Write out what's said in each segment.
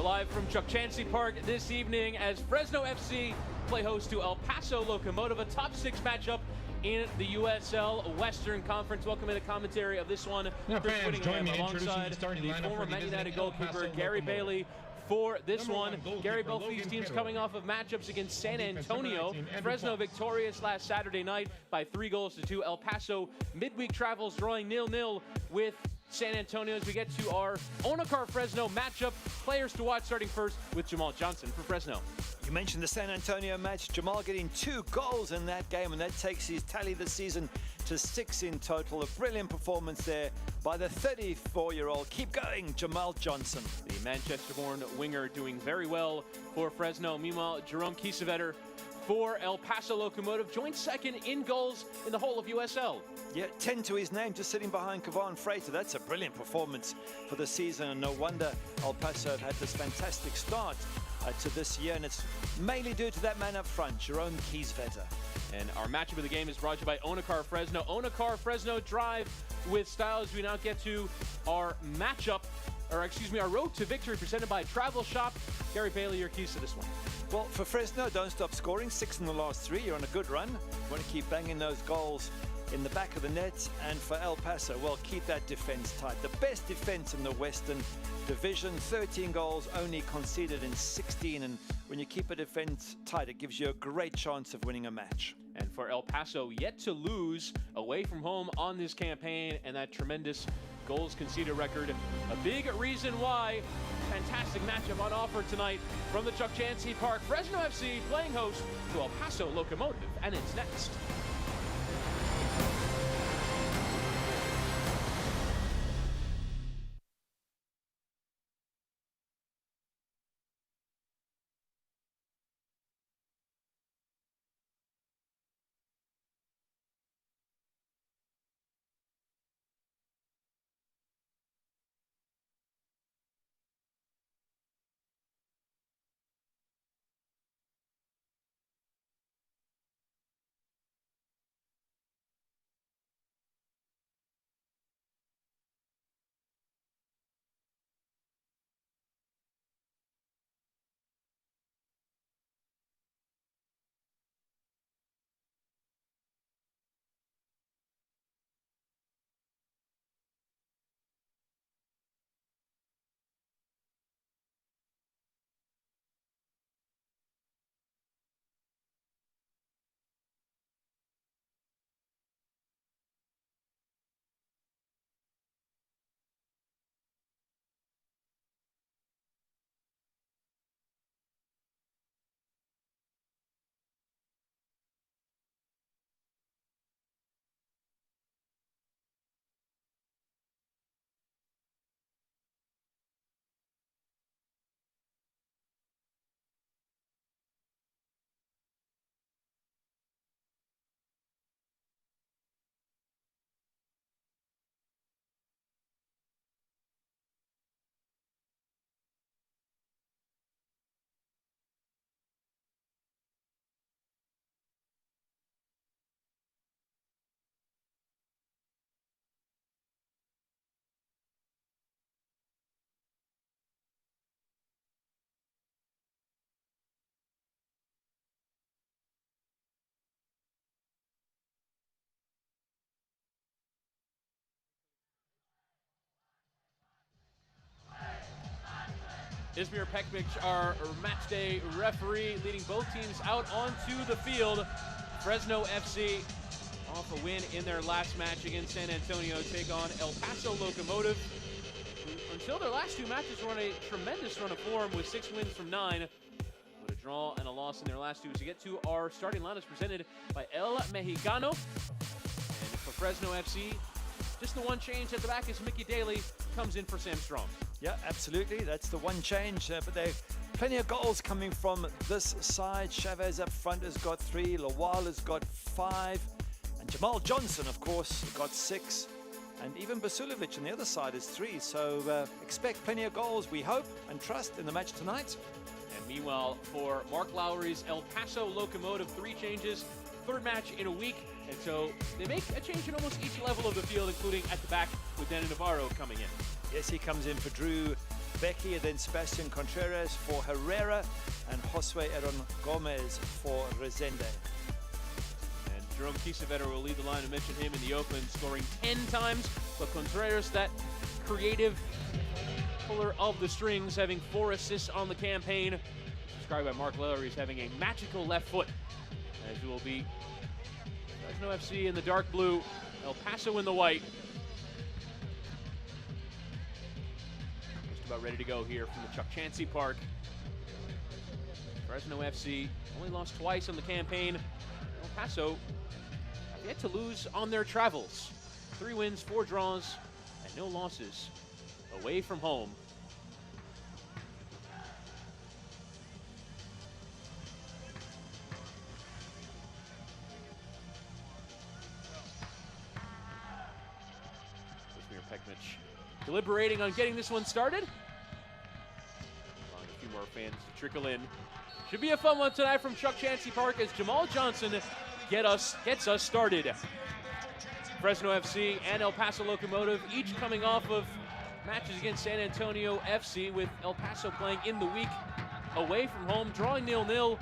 We're live from Chuck Chansey Park this evening as Fresno FC play host to El Paso Locomotive, a top 6 matchup in the USL Western Conference. Welcome to the commentary of this one. Chris Whittingham alongside the former Man United goalkeeper Gary Bailey for this one. Gary, both these teams coming off of matchups against San Antonio. Fresno victorious last Saturday night by 3-2. El Paso midweek travels drawing 0-0 with San Antonio as we get to our Onacar Fresno matchup. Players to watch, starting first with Jamal Johnson for Fresno. You mentioned the San Antonio match. Jamal getting 2 goals in that game, and that takes his tally this season to 6 in total. A brilliant performance there by the 34-year-old. Keep going, Jamal Johnson. The Manchester-born winger doing very well for Fresno. Meanwhile, Jerome Kiesewetter for El Paso Locomotive joined second in goals in the whole of USL. Yeah, 10 to his name, just sitting behind Kavan Freighter. That's a brilliant performance for the season, and no wonder El Paso have had this fantastic start to this year, and it's mainly due to that man up front, Jerome Kiesewetter. And our matchup of the game is brought to you by Onacar Fresno. Onacar Fresno drive with style as we now get to our matchup, or excuse me, our road to victory presented by Travel Shop. Gary Bailey, your keys to this one. Well, for Fresno, don't stop scoring. 6 in the last 3. You're on a good run. You want to keep banging those goals in the back of the net. And for El Paso, well, keep that defense tight. The best defense in the Western Division. 13 goals only conceded in 16. And when you keep a defense tight, it gives you a great chance of winning a match. And for El Paso, yet to lose away from home on this campaign, and that tremendous goals conceded record. A big reason why. Fantastic matchup on offer tonight from the Chuck Chansey Park. Fresno FC playing host to El Paso Locomotive, and it's next. Izmir Pekmic, our match day referee, leading both teams out onto the field. Fresno FC off a win in their last match against San Antonio, take on El Paso Locomotive. Until their last 2 matches, were on a tremendous run of form with 6 wins from 9. But a draw and a loss in their last 2. As we get to our starting lineups presented by El Mexicano. And for Fresno FC, just the one change at the back is Mickey Daly comes in for Sam Strong. Yeah, absolutely. That's the one change. But they've plenty of goals coming from this side. Chavez up front has got 3. Lawal has got 5. And Jamal Johnson, of course, got 6. And even Basulovic on the other side is 3. So expect plenty of goals, we hope and trust, in the match tonight. And meanwhile, for Mark Lowry's El Paso Locomotive, 3 changes. 3rd match in a week. And so they make a change in almost each level of the field, including at the back with Danny Navarro coming in. Yes, he comes in for Drew Becky, and then Sebastian Contreras for Herrera, and Josue Aaron Gomez for Resende. And Jerome Kiesewetter will lead the line. I mentioned him in the Oakland, scoring 10 times. But Contreras, that creative puller of the strings, having 4 assists on the campaign. Described by Mark Lowry as having a magical left foot, as will be Fresno FC in the dark blue, El Paso in the white. Just about ready to go here from the Chuck Chansey Park. Fresno FC only lost twice on the campaign. El Paso have yet to lose on their travels. 3 wins, 4 draws, and no losses away from home. Deliberating on getting this one started. Allowing a few more fans to trickle in. Should be a fun one tonight from Chuck Chansey Park as Jamal Johnson gets us started. Fresno FC and El Paso Locomotive each coming off of matches against San Antonio FC, with El Paso playing in the week away from home, drawing 0-0.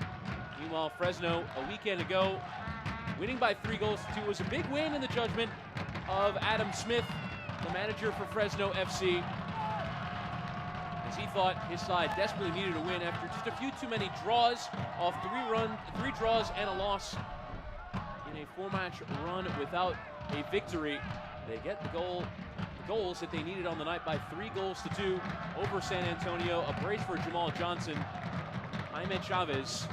Meanwhile, Fresno a weekend ago winning by 3-2 was a big win in the judgment of Adam Smith, the manager for Fresno FC, as he thought his side desperately needed a win after just a few too many draws off 3 draws and a loss in a 4-match run without a victory. They get the goals that they needed on the night by 3-2 over San Antonio. A brace for Jamal Johnson. Jaime Chavez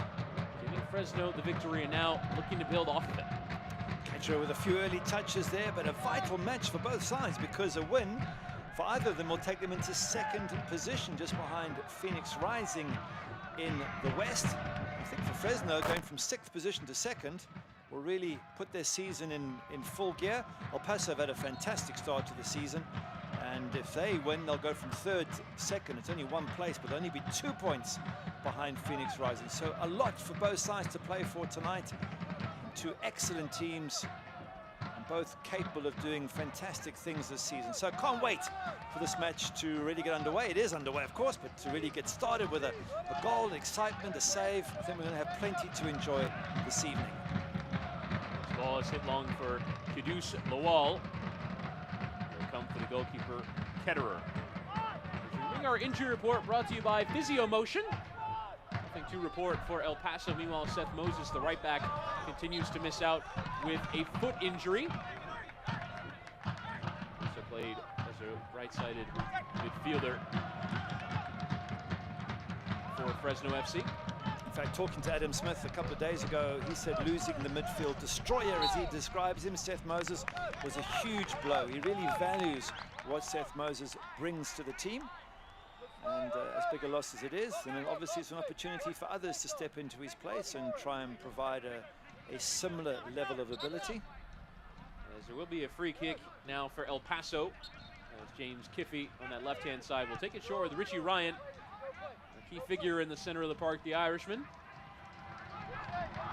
giving Fresno the victory, and now looking to build off of it. Catcher with a few early touches there, but a vital match for both sides, because a win for either of them will take them into 2nd position, just behind Phoenix Rising in the West. I think for Fresno, going from 6th position to 2nd will really put their season in full gear. El Paso have had a fantastic start to the season, and if they win, they'll go from 3rd to 2nd. It's only 1 place, but only be 2 points behind Phoenix Rising. So a lot for both sides to play for tonight. 2 excellent teams, and both capable of doing fantastic things this season. So can't wait for this match to really get underway. It is underway, of course, but to really get started with a goal, excitement, a save. I think we're going to have plenty to enjoy this evening. This ball is hit long for Kudus Lawal. Here come for the goalkeeper, Ketterer. Our injury report brought to you by Physio Motion. Nothing to report for El Paso. Meanwhile, Seth Moses, the right back, continues to miss out with a foot injury. Also played as a right-sided midfielder for Fresno FC. In fact, talking to Adam Smith a couple of days ago, he said losing the midfield destroyer, as he describes him, Seth Moses, was a huge blow. He really values what Seth Moses brings to the team. And as big a loss as it is, and obviously it's an opportunity for others to step into his place and try and provide a similar level of ability. As there will be a free kick now for El Paso, as James Kiffey on that left-hand side will take it short with Richie Ryan, a key figure in the center of the park, the Irishman.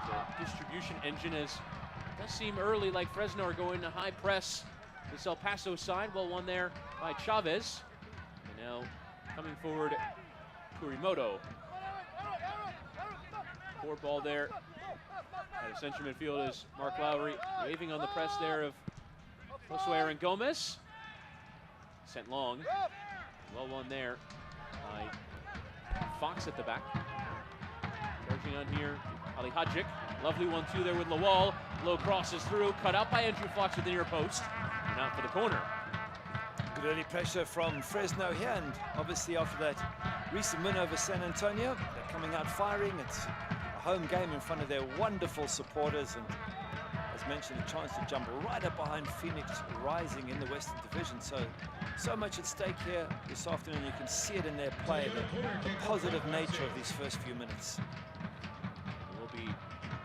The distribution engine, as it does seem early like Fresno are going to high press this El Paso side. Well, won there by Chavez. And now coming forward, Kurimoto. Forward ball there at a central midfield is Mark Lowry, waving on the press there of Josue Aaron Gomez. Sent long. Well won there by Fox at the back. Charging on here, Ali Hadjic. Lovely 1-2 there with Lawal. Low crosses through, cut out by Andrew Fox at the near post. And out for the corner. Good early pressure from Fresno here, and obviously after that recent win over San Antonio, they're coming out firing. It's a home game in front of their wonderful supporters, and as mentioned, a chance to jump right up behind Phoenix Rising in the Western Division. So much at stake here this afternoon. You can see it in their play, the positive nature of these first few minutes. It will be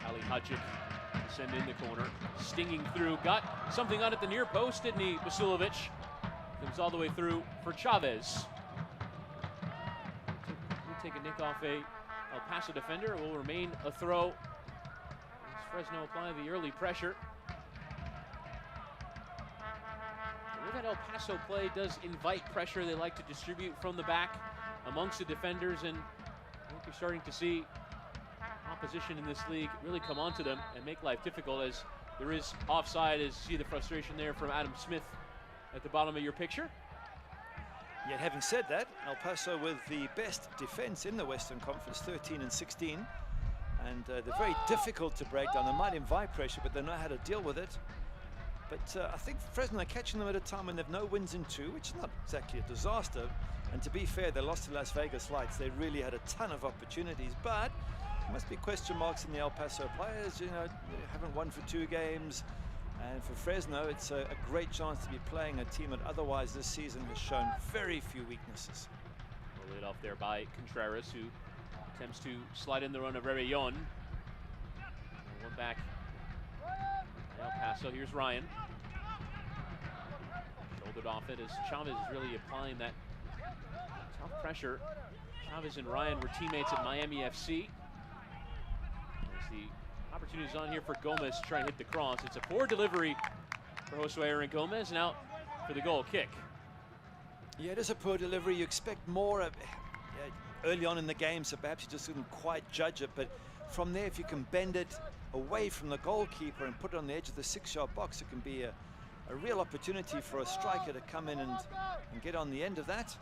Ali Hadjic to send in the corner, stinging through, got something on at the near post, didn't he, Vasilovic? Comes all the way through for Chavez. We'll take a nick off a El Paso defender. It will remain a throw as Fresno apply the early pressure. With that El Paso play does invite pressure. They like to distribute from the back amongst the defenders, and I think you're starting to see opposition in this league really come onto them and make life difficult, as there is offside. As you see the frustration there from Adam Smith at the bottom of your picture. Yet having said that, El Paso with the best defense in the Western Conference, 13 and 16. And they're very difficult to break down. They might invite pressure, but they know how to deal with it. But I think Fresno are catching them at a time when they've no wins in 2, which is not exactly a disaster. And to be fair, they lost to Las Vegas Lights. They really had a ton of opportunities, but there must be question marks in the El Paso players. You know, they haven't won for 2 games. And for Fresno, it's a great chance to be playing a team that otherwise this season has shown very few weaknesses. Well, laid off there by Contreras, who attempts to slide in the run of Rebellon. One back El Paso. Here's Ryan. Shouldered off it as Chavez is really applying that tough pressure. Chavez and Ryan were teammates at Miami FC. There's the opportunities on here for Gomez to try and hit the cross. It's a poor delivery for Josue Aaron Gomez, and out for the goal kick. Yeah, it is a poor delivery. You expect more early on in the game, so perhaps you just didn't quite judge it. But from there, if you can bend it away from the goalkeeper and put it on the edge of the 6-yard box, it can be a real opportunity for a striker to come in and get on the end of that.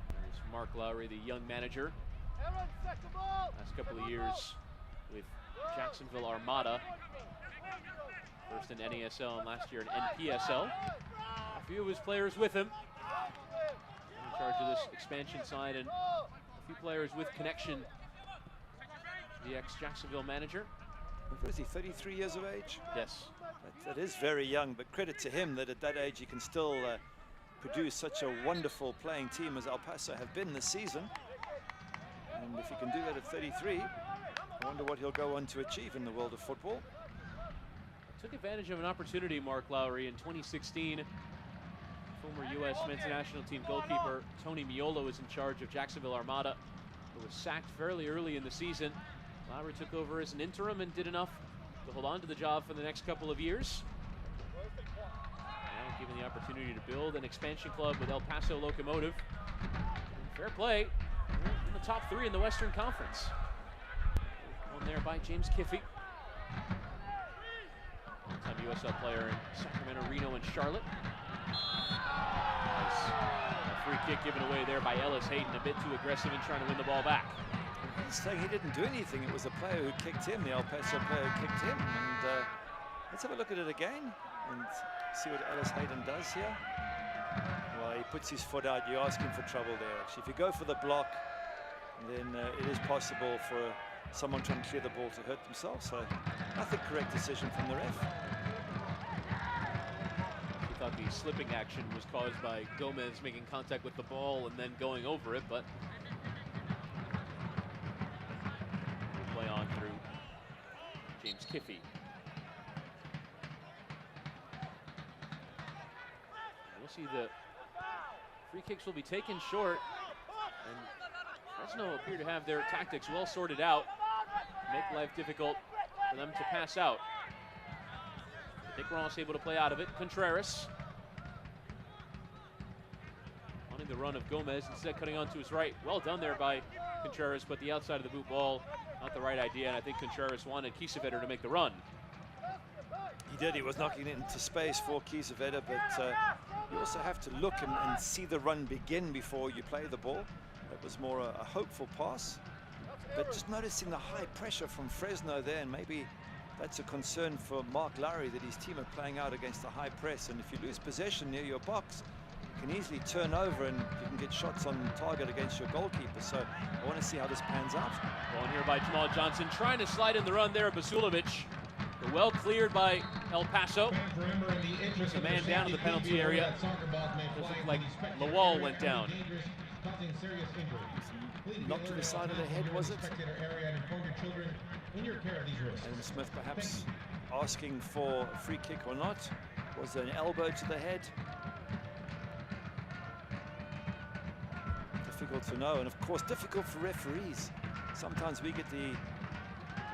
There's Mark Lowry, the young manager. Last couple of years with Jacksonville Armada. First in NASL and last year in NPSL. A few of his players with him. In charge of this expansion side, and a few players with connection. The ex-Jacksonville manager. What is he, 33 years of age? Yes. That is very young, but credit to him that at that age he can still produce such a wonderful playing team as El Paso have been this season. And if he can do that at 33, I wonder what he'll go on to achieve in the world of football. Took advantage of an opportunity, Mark Lowry, in 2016. Former U.S. men's national team goalkeeper Tony Miolo was in charge of Jacksonville Armada, who was sacked fairly early in the season. Lowry took over as an interim and did enough to hold on to the job for the next couple of years. Now given the opportunity to build an expansion club with El Paso Locomotive. And fair play, in the top 3 in the Western Conference. One there by James Kiffey. One-time USL player in Sacramento, Reno, and Charlotte. A free kick given away there by Ellis Hayden, a bit too aggressive in trying to win the ball back. He's saying he didn't do anything. It was the player who kicked him, the El Paso player who kicked him. And let's have a look at it again and see what Ellis Hayden does here. Well, he puts his foot out. You're asking for trouble there, actually. If you go for the block, then it is possible for someone trying to clear the ball to hurt themselves. So I think correct decision from the ref. He thought the slipping action was caused by Gomez making contact with the ball and then going over it, but we'll play on through James Kiffey. We'll see the free kicks will be taken short, and Fresno appear to have their tactics well sorted out, make life difficult for them to pass out. Nick Ross able to play out of it. Contreras wanting the run of Gomez, instead cutting onto his right. Well done there by Contreras, but the outside of the boot ball, not the right idea, and I think Contreras wanted Kiesewetter to make the run. He did. He was knocking it into space for Kiesewetter, but you also have to look and see the run begin before you play the ball. That was more a hopeful pass, but just noticing the high pressure from Fresno there, and maybe that's a concern for Mark Lowry, that his team are playing out against a high press, and if you lose possession near your box, you can easily turn over and you can get shots on target against your goalkeeper. So I want to see how this pans out. Ball here by Jamal Johnson, trying to slide in the run there, Basulovic. But well cleared by El Paso. There's a man down in the penalty area. Just looked like Lawal went down. Knocked to the side of the head, was it? Adam Smith perhaps asking for a free kick or not. Was there an elbow to the head? Difficult to know, and of course difficult for referees. Sometimes we get the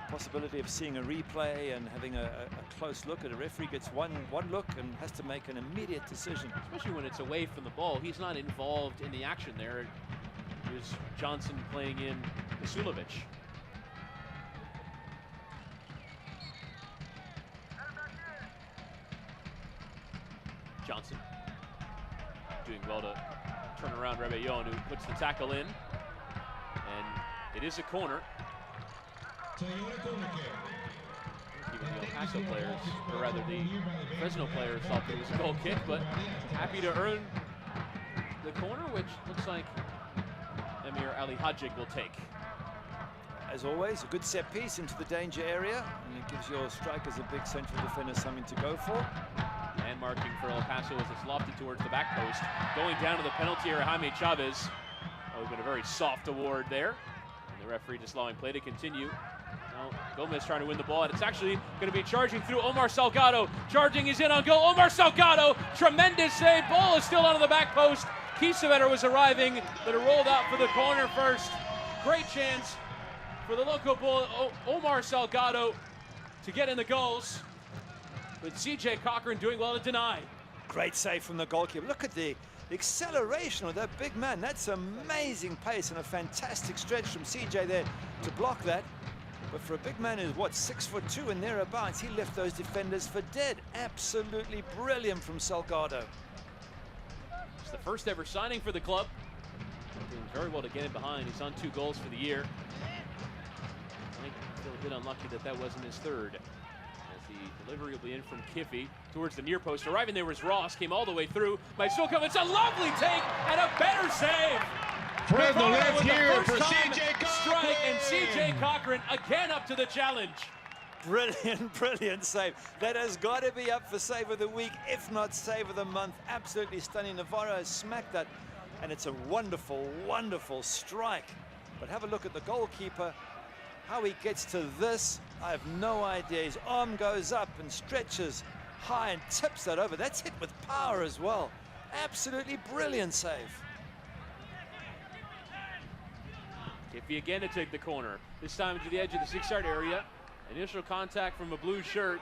possibility of seeing a replay and having a close look at it. The referee gets one look and has to make an immediate decision. Especially when it's away from the ball. He's not involved in the action there. Here's Johnson playing in Vasulovic. Johnson doing well to turn around Rebellon, who puts the tackle in. And it is a corner. Even the El Paso players, or rather the Fresno players, thought it was a goal kick, but happy to earn the corner, which looks like Emir Ali Hadjik will take. As always, a good set piece into the danger area, and it gives your strikers a big central defender something to go for. And marking for El Paso as it's lofted towards the back post. Going down to the penalty area, Jaime Chavez. Oh, but a very soft award there. And the referee just allowing play to continue. Now, Gomez trying to win the ball, and it's actually going to be charging through Omar Salgado. Charging, he's in on goal. Omar Salgado, tremendous save. Ball is still on the back post. Kiesewetter was arriving, but it rolled out for the corner first. Great chance for the local bull, Omar Salgado, to get in the goals. But CJ Cochran doing well to deny. Great save from the goalkeeper. Look at the acceleration of that big man. That's amazing pace and a fantastic stretch from CJ there to block that. But for a big man who's, what, 6'2" and thereabouts, he left those defenders for dead. Absolutely brilliant from Salgado. It's the first ever signing for the club. Doing very well to get in behind. He's on 2 goals for the year. I feel a bit unlucky that that wasn't his third. As the delivery will be in from Kiffy towards the near post. Arriving there was Ross, came all the way through. Might still come. It's a lovely take and a better save. Fresno left here for CJ Cochran. Strike, and CJ Cochran again up to the challenge. Brilliant, brilliant save. That has got to be up for save of the week, if not save of the month. Absolutely stunning. Navarro has smacked that, and it's a wonderful, wonderful strike. But have a look at the goalkeeper. How he gets to this, I have no idea. His arm goes up and stretches high and tips that over. That's hit with power as well. Absolutely brilliant save. Kiffy again to take the corner. This time to the edge of the 6-yard area. Initial contact from a blue shirt.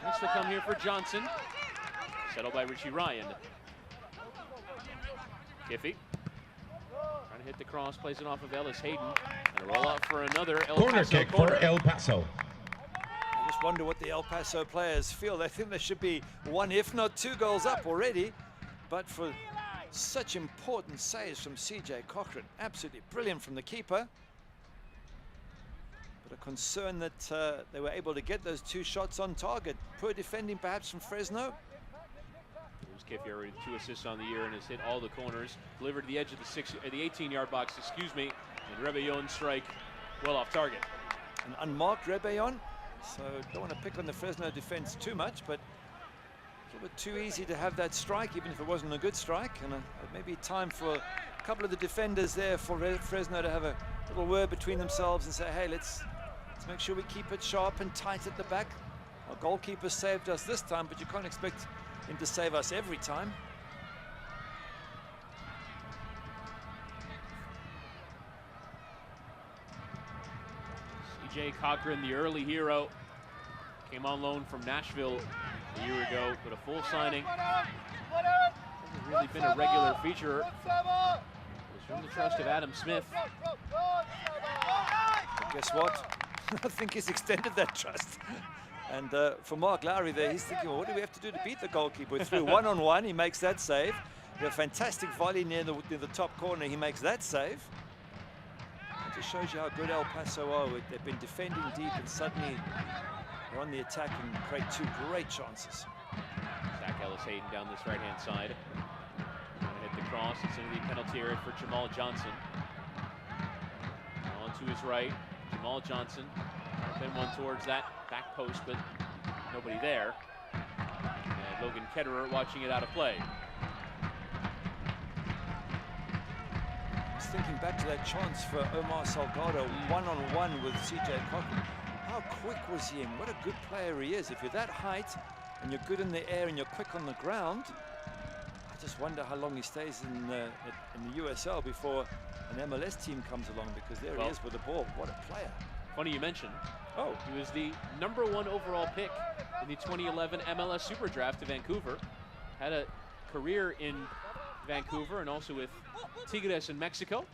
Next to come here for Johnson. Settled by Richie Ryan. Kiffy trying to hit the cross, plays it off of Ellis Hayden. And a roll out for another El Corner Paso kick corner. for El Paso. I just wonder what the El Paso players feel. They think there should be 1, if not 2 goals up already. But for such important saves from CJ Cochran, absolutely brilliant from the keeper. But a concern that they were able to get those 2 shots on target. Poor defending perhaps from Fresno. Kiffy already 2 assists on the year and has hit all the corners. Delivered to the edge of the 18-yard box, excuse me. And Rebellon strike well off target. An unmarked Rebellon, so don't want to pick on the Fresno defense too much, but a little bit too easy to have that strike, even if it wasn't a good strike. And maybe time for a couple of the defenders there for Fresno to have a little word between themselves and say, hey, let's make sure we keep it sharp and tight at the back. Our goalkeeper saved us this time, but you can't expect him to save us every time. CJ Cochran, the early hero, came on loan from Nashville a year ago, but a full signing. Hasn't really been a regular feature. It's from the trust of Adam Smith. But guess what? I think he's extended that trust. And for Mark Lowry there, he's thinking, well, what do we have to do to beat the goalkeeper? We're through 1-on-1, he makes that save. We have a fantastic volley near the top corner, he makes that save. It just shows you how good El Paso are. They've been defending deep and suddenly they're on the attack and create 2 great chances. Zach Ellis Hayden down this right-hand side. Trying to hit the cross, it's into the penalty area for Jamal Johnson. On to his right, Jamal Johnson. Then one towards that back post, but nobody there. And Logan Ketterer watching it out of play. Just thinking back to that chance for Omar Salgado, 1-on-1 with CJ Cochran. How quick was he, and what a good player he is. If you're that height and you're good in the air and you're quick on the ground, I just wonder how long he stays in the USL before an MLS team comes along, because there he is with the ball. What a player. Funny you mentioned, Oh. He was the #1 overall pick in the 2011 MLS Super Draft to Vancouver. Had a career in Vancouver and also with Tigres in Mexico.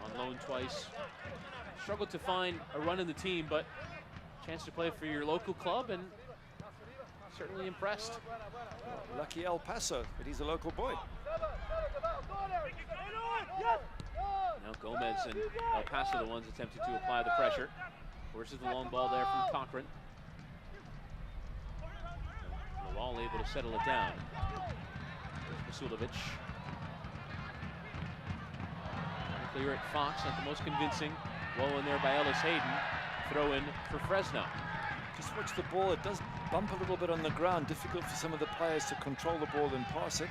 On loan twice. Struggled to find a run in the team, but chance to play for your local club and certainly impressed. Lucky El Paso, but he's a local boy. Now Gomez and El Paso the ones attempting to apply the pressure. Forces the long ball there from Cochran. Lawal able to settle it down. There's Vasilovic. Clear at Fox, not the most convincing. Low in there by Ellis Hayden. Throw in for Fresno. Just watch the ball, it does bump a little bit on the ground. Difficult for some of the players to control the ball and pass it.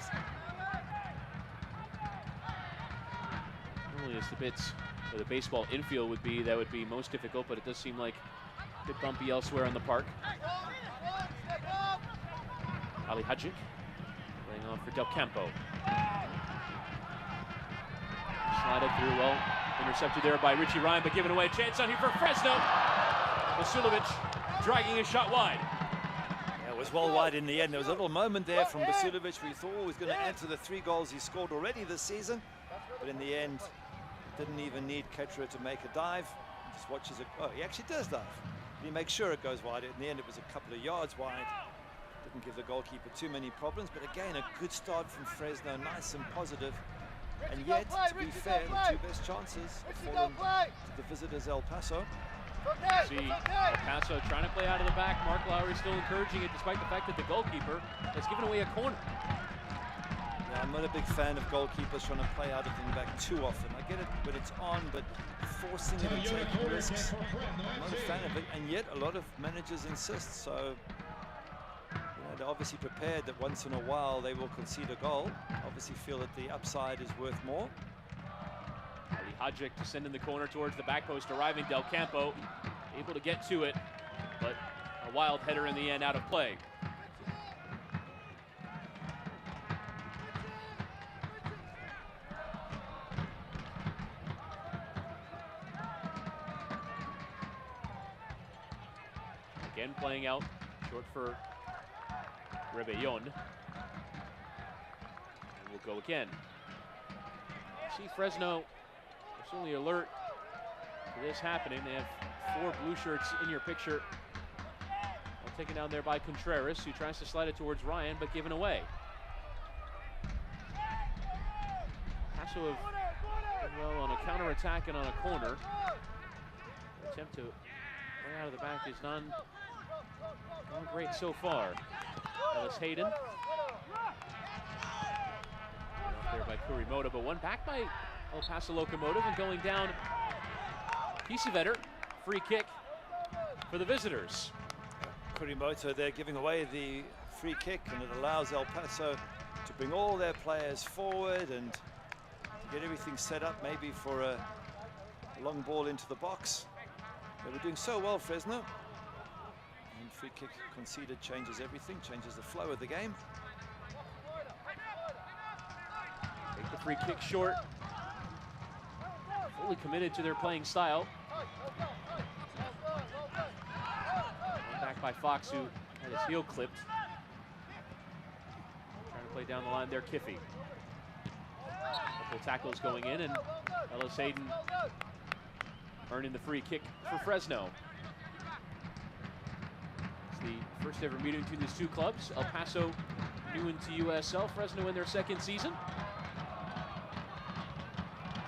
Normally it's the bits where the baseball infield would be, that would be most difficult, but it does seem like a bit bumpy elsewhere on the park. Ali Hadjic playing on for Del Campo. Slided through well, intercepted there by Richie Ryan, but given away. A chance on here for Fresno. Vasilovic dragging his shot wide. Yeah, it was well wide in the end. There was a little moment there from Vasilovic where he thought he was going to enter the 3 goals he scored already this season, but in the end, didn't even need Ketra to make a dive. He just watches it. Oh, he actually does dive. He makes sure it goes wide. In the end, it was a couple of yards wide. Didn't give the goalkeeper too many problems, but again, a good start from Fresno, nice and positive. And yet, to be fair, the 2 best chances have fallen to the visitors, El Paso. See El Paso trying to play out of the back. Mark Lowry still encouraging it, despite the fact that the goalkeeper has given away a corner. Yeah, I'm not a big fan of goalkeepers trying to play out of the back too often. I get it when it's on, but forcing it and taking risks, I'm not a fan of it. And yet, a lot of managers insist. So, they're obviously prepared that once in a while they will concede a goal. Obviously feel that the upside is worth more. Ali Hadjic to send in the corner towards the back post, arriving Del Campo, able to get to it, but a wild header in the end out of play. Again playing out, short for Rebellon. And we'll go again. See Fresno, they're certainly alert to this happening. They have 4 blue shirts in your picture. Well, taken down there by Contreras, who tries to slide it towards Ryan, but given away. Paso have done well on a counterattack and on a corner. The attempt to play out of the back is not great so far. Ellis Hayden. Up there by Kurimoto, but one back by El Paso Locomotive and going down. Kiesewetter, free kick for the visitors. Kurimoto there giving away the free kick, and it allows El Paso to bring all their players forward and to get everything set up maybe for a long ball into the box. They were doing so well, Fresno. And free kick conceded changes everything, changes the flow of the game. Take the free kick short. Fully committed to their playing style. One back by Fox, who had his heel clipped. Trying to play down the line there, Kiffey. Couple tackles going in, and Ellis Hayden earning the free kick for Fresno. It's the first ever meeting between these 2 clubs. El Paso new into USL, Fresno in their 2nd season.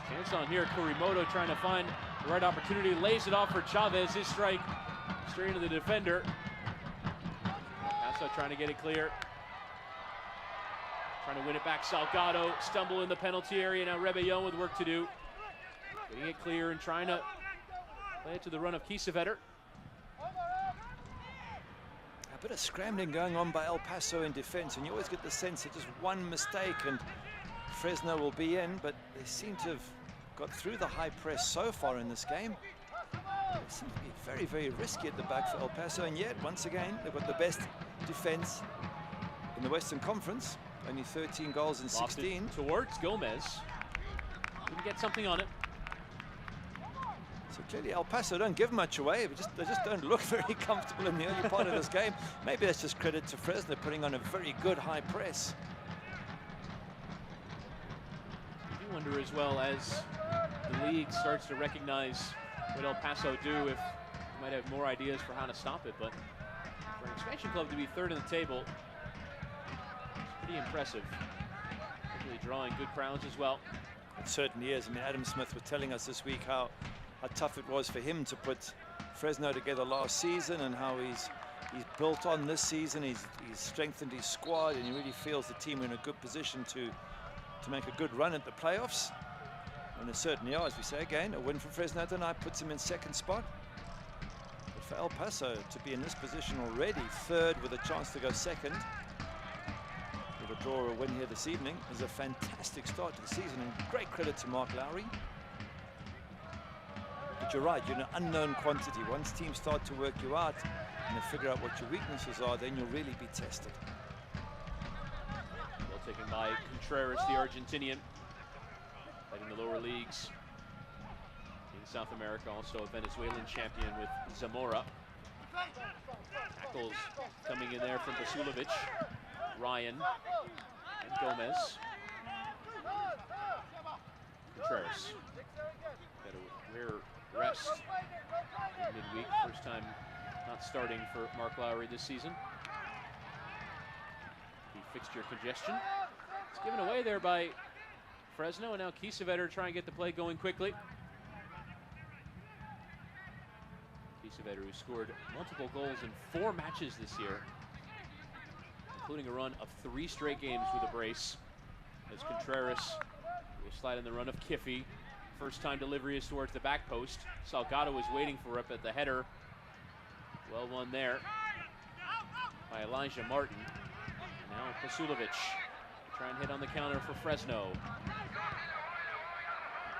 Chance on here, Kurimoto trying to find the right opportunity, lays it off for Chavez, his strike straight into the defender. Paso trying to get it clear. Trying to win it back, Salgado, stumble in the penalty area, now Rebellon with work to do. Getting it clear and trying to play it to the run of Kiesewetter. A bit of scrambling going on by El Paso in defense, and you always get the sense that just one mistake and Fresno will be in, but they seem to have got through the high press so far in this game. It seems to be very, very risky at the back for El Paso, and yet, once again, they've got the best defense in the Western Conference. Only 13 goals in 16. Towards Gomez. Didn't get something on it. So clearly El Paso don't give much away. They just don't look very comfortable in the early part of this game. Maybe that's just credit to Fresno putting on a very good high press. I do wonder as well, as the league starts to recognize what El Paso do, if they might have more ideas for how to stop it. But for an expansion club to be third in the table, it's pretty impressive. Really drawing good crowds as well. It certainly is. I mean, Adam Smith was telling us this week how tough it was for him to put Fresno together last season, and how he's built on this season. He's strengthened his squad, and he really feels the team are in a good position to make a good run at the playoffs. And they certainly are, as we say again. A win for Fresno tonight puts him in second spot. But for El Paso to be in this position already, third with a chance to go second, with a draw or a win here this evening, is a fantastic start to the season, and great credit to Mark Lowry. But you're right, you're an unknown quantity. Once teams start to work you out and they figure out what your weaknesses are, then you'll really be tested. Well taken by Contreras, the Argentinian, played in the lower leagues in South America, also a Venezuelan champion with Zamora. Tackles coming in there from Basulovic, Ryan, and Gomez. Contreras got a rare rest in midweek. First time not starting for Mark Lowry this season. The fixture congestion. It's given away there by Fresno, and now Kiesewetter trying to get the play going quickly. Kiesewetter, who scored multiple goals in 4 matches this year, including a run of 3 straight games with a brace, as Contreras will slide in the run of Kiffy. First time delivery is towards the back post. Salgado is waiting for it at the header. Well won there by Elijah Martin. Now Pasulovic try and hit on the counter for Fresno.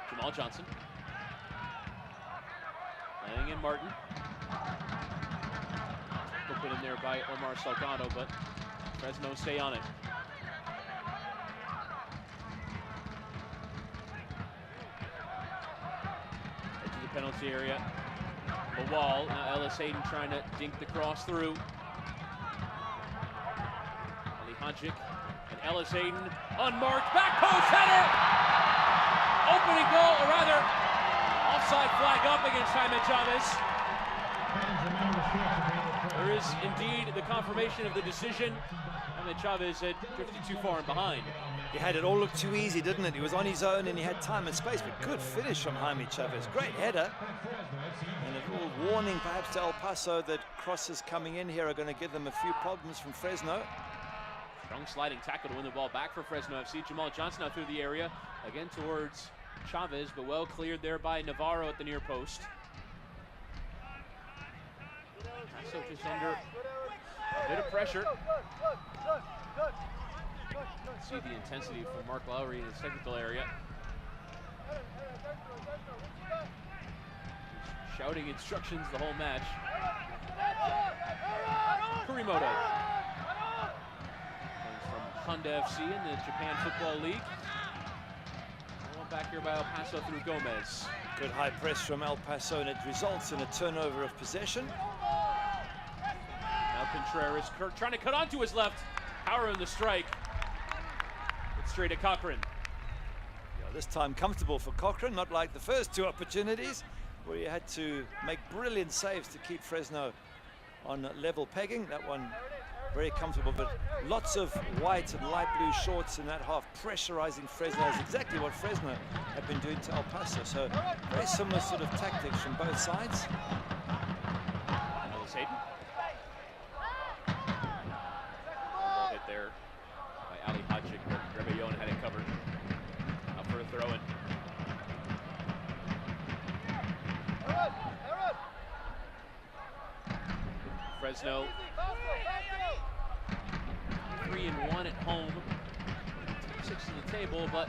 Jamal Johnson laying in Martin. Put in there by Omar Salgado, but Fresno stay on it. Edge of the penalty area. The wall. Now Ellis Hayden trying to dink the cross through. Ali Hadjic and Ellis Hayden unmarked. Back post header! Opening goal, or rather, offside flag up against Jaime Chavez. There is indeed the confirmation of the decision. Jaime Chavez had drifted too far and behind. He had it all look too easy, didn't it? He was on his own and he had time and space, but good finish from Jaime Chavez. Great header. And a little warning perhaps to El Paso that crosses coming in here are going to give them a few problems from Fresno. Strong sliding tackle to win the ball back for Fresno FC. Jamal Johnson out through the area, again towards Chavez, but well cleared there by Navarro at the near post. Paso just under a bit of pressure. See the intensity from Mark Lowry in his technical area. He's shouting instructions the whole match. Kurimoto comes from Honda FC in the Japan Football League. Back here by El Paso through Gomez. Good high press from El Paso, and it results in a turnover of possession. Now Contreras trying to cut onto his left. Power in the strike. It's straight at Cochran. Yeah, this time comfortable for Cochran, not like the first 2 opportunities where he had to make brilliant saves to keep Fresno on level pegging. That one very comfortable, but lots of white and light blue shorts in that half, pressurizing Fresno. Is exactly what Fresno have been doing to El Paso. So very similar sort of tactics from both sides. Ellis Hayden. Ball hit there by Ali Hadjic, but Rebellon had it covered. Up for a throw-in. Fresno 3-1 at home, 6 in the table, but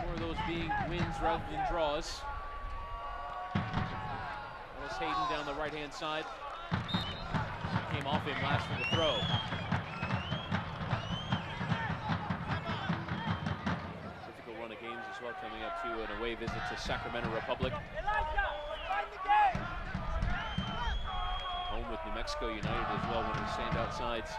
more of those being wins rather than draws. Ellis Hayden down the right-hand side. Came off him last for the throw. Difficult run of games as well, coming up to an away visit to Sacramento Republic. Mexico United as well, one of the standout sides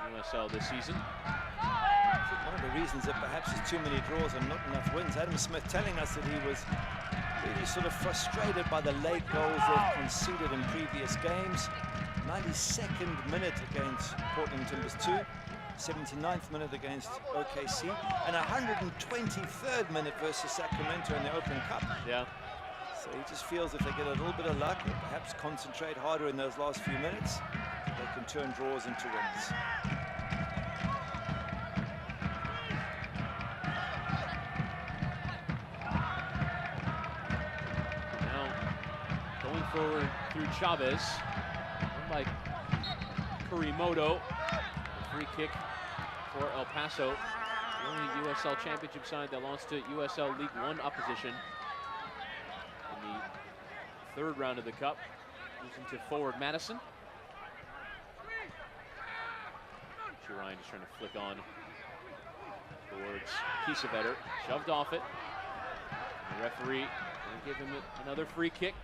in USL this season. One of the reasons that perhaps there's too many draws and not enough wins. Adam Smith telling us that he was really sort of frustrated by the late goals they've conceded in previous games. 92nd minute against Portland Timbers 2, 79th minute against OKC, and 123rd minute versus Sacramento in the Open Cup. Yeah. So he just feels if they get a little bit of luck, or perhaps concentrate harder in those last few minutes, they can turn draws into wins. Forward through Chavez, like Kurimoto, a free kick for El Paso, the only USL Championship side that lost to USL League One opposition in the third round of the Cup. Losing to forward Madison. Ryan just trying to flick on towards Kiesewetter, shoved off it. The referee will give him another free kick.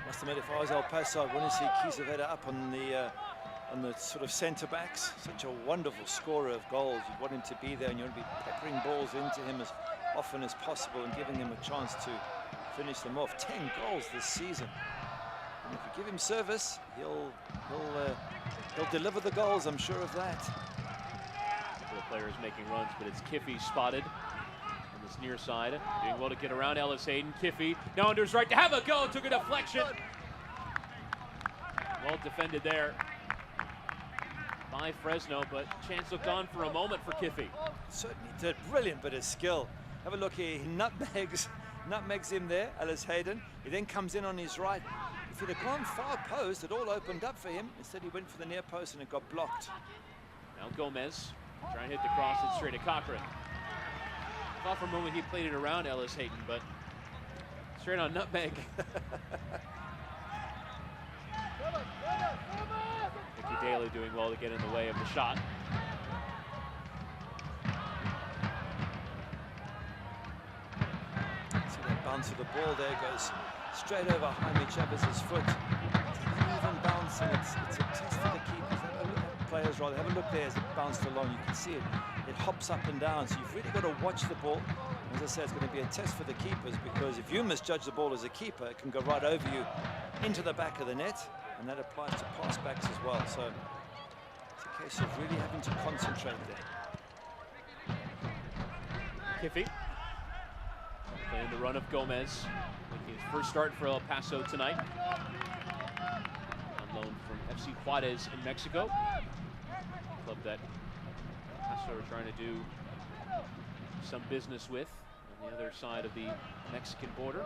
Must admit, if I was El Paso, I'd want to see Kiesewetter up on the sort of centre backs. Such a wonderful scorer of goals. You'd want him to be there, and you want to be peppering balls into him as often as possible and giving him a chance to finish them off. 10 goals this season. And if you give him service, he'll deliver the goals. I'm sure of that. A couple of players making runs, but it's Kiffy spotted on this near side, doing well to get around Ellis Hayden. Kiffy now under his right to have a go, took a deflection. Well defended there by Fresno, but chance looked on for a moment for Kiffy. Certainly did. Brilliant bit of skill. Have a look here. He nutmegs him there, Ellis Hayden. He then comes in on his right. If he'd have gone far post, it all opened up for him. Instead, he went for the near post and it got blocked. Now Gomez trying to hit the cross and straight to Cochran. Thought for a moment he played it around Ellis Hayden, but straight on nutmeg. Mickey Daly doing well to get in the way of the shot. See that bounce of the ball there, goes straight over Jaime Chavez's foot. It's an even bounce, and it's a test for the keepers. Players rather have a look there as it bounced along. You can see it. It hops up and down, so you've really got to watch the ball. As I said, it's going to be a test for the keepers, because if you misjudge the ball as a keeper, it can go right over you into the back of the net, and that applies to pass backs as well. So it's a case of really having to concentrate there. Kiffy playing the run of Gomez, making his first start for El Paso tonight. On loan from FC Juarez in Mexico, club that El Paso are trying to do some business with on the other side of the Mexican border.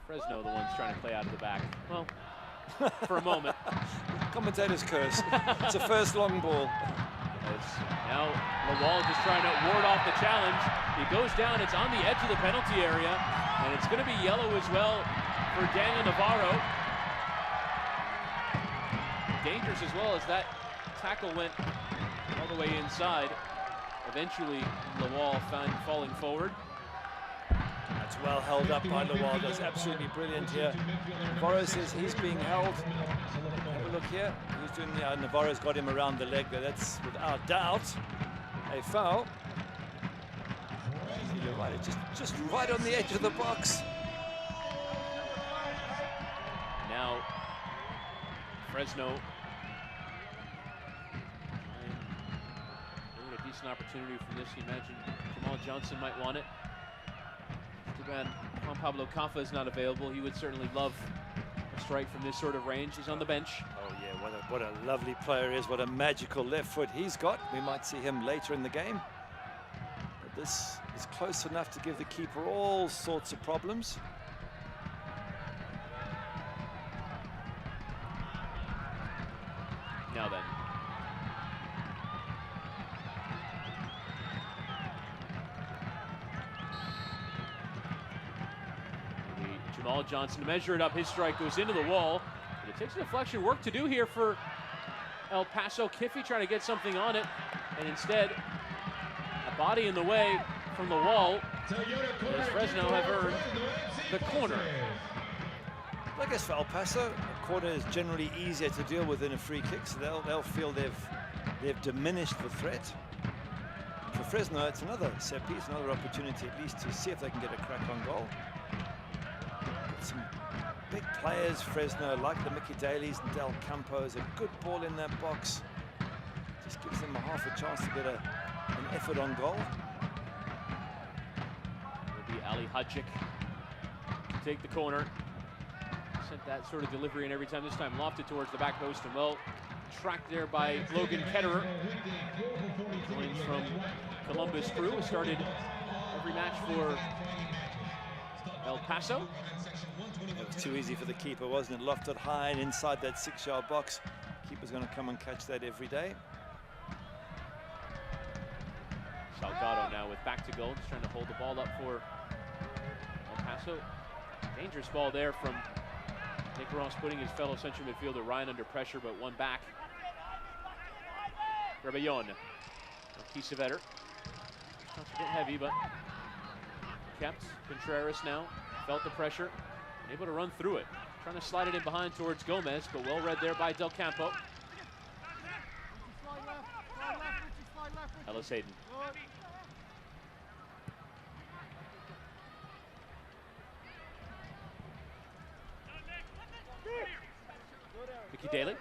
Fresno, the ones trying to play out of the back. Well, for a moment. Commentator's curse. It's a first long ball. Now Lawal just trying to ward off the challenge. He goes down, it's on the edge of the penalty area, and it's going to be yellow as well for Daniel Navarro. Dangerous as well, as that tackle went all the way inside. Eventually, Lawal found falling forward. That's well held up by Lawal. That's absolutely brilliant here. Navarro says he's being held. Have a look here. He's doing the Navarro's got him around the leg there. That's without doubt a foul. You're right, it's just right on the edge of the box. Now Fresno a decent opportunity from this. You imagine Jamal Johnson might want it. Too bad Juan Pablo Caffa is not available. He would certainly love a strike from this sort of range. He's on the bench. Oh yeah, what a lovely player he is. What a magical left foot he's got. We might see him later in the game. But this is close enough to give the keeper all sorts of problems. Now then. Jamal Johnson to measure it up. His strike goes into the wall. But it takes a deflection. Work to do here for El Paso. Kiffy trying to get something on it. And instead, a body in the way from the wall. As Fresno have earned the corner. I guess for El Paso, a corner is generally easier to deal with than a free kick, so they'll feel they've diminished the threat. For Fresno, it's another set piece, another opportunity at least to see if they can get a crack on goal. Got some big players, Fresno, like the Mickey Dailies and Del Campos. A good ball in that box. Just gives them a half a chance to get an effort on goal. It'll be Ali Hadjik to take the corner. Sent that sort of delivery in every time, this time lofted towards the back post and well tracked there by Logan Ketterer. Joins from Columbus Crew, started every match for El Paso. It was too easy for the keeper, wasn't it? Lofted high and inside that 6-yard box. Keeper's going to come and catch that every day. Salgado now with back to goal, just trying to hold the ball up for El Paso. Dangerous ball there from Nick Ross, putting his fellow central midfielder Ryan under pressure, but one back. Rebellon. Kiesewetter. That's a bit heavy, but kept. Contreras now felt the pressure, able to run through it. Trying to slide it in behind towards Gomez, but well read there by Del Campo. Ellis Hayden. Mickey Daly.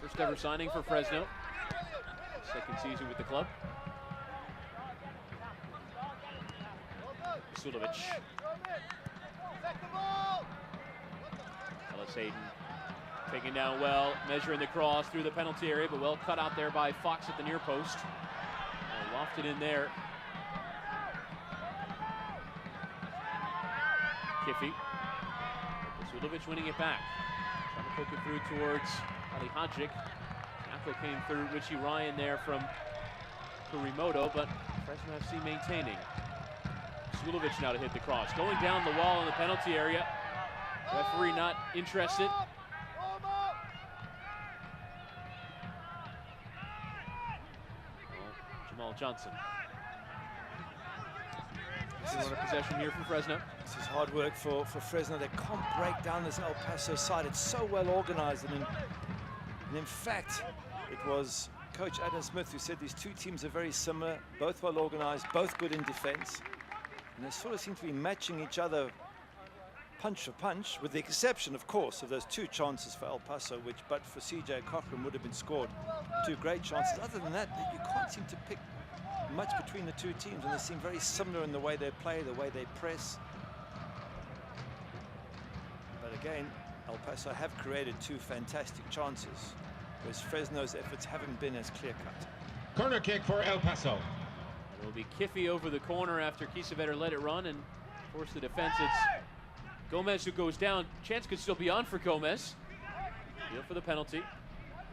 First ever signing for Fresno. Second season with the club. Sulovic. Ellis Hayden taken down well, measuring the cross through the penalty area, but well cut out there by Fox at the near post. And lofted in there. Kiffy. Sulovic winning it back. Trying to poke it through towards Ali Hadjik. Apple came through Richie Ryan there from Kurimoto, but Fresno FC maintaining. Sulovic now to hit the cross. Going down the wall in the penalty area. Referee not interested. Jamal Johnson. This is a possession here from Fresno. This is hard work for Fresno. They can't break down this El Paso side. It's so well organized. And in fact, it was Coach Adam Smith who said these two teams are very similar, both well organized, both good in defense. And they sort of seem to be matching each other punch for punch, with the exception, of course, of those two chances for El Paso, which, but for CJ Cochran, would have been scored. Two great chances. Other than that, you can't seem to pick much between the two teams, and they seem very similar in the way they play, the way they press. But again, El Paso have created two fantastic chances, whereas Fresno's efforts haven't been as clear-cut. Corner kick for El Paso. It'll be Kiffy over the corner after Kiesewetter let it run and force the defense. It's Gomez who goes down. Chance could still be on for Gomez. Deal for the penalty.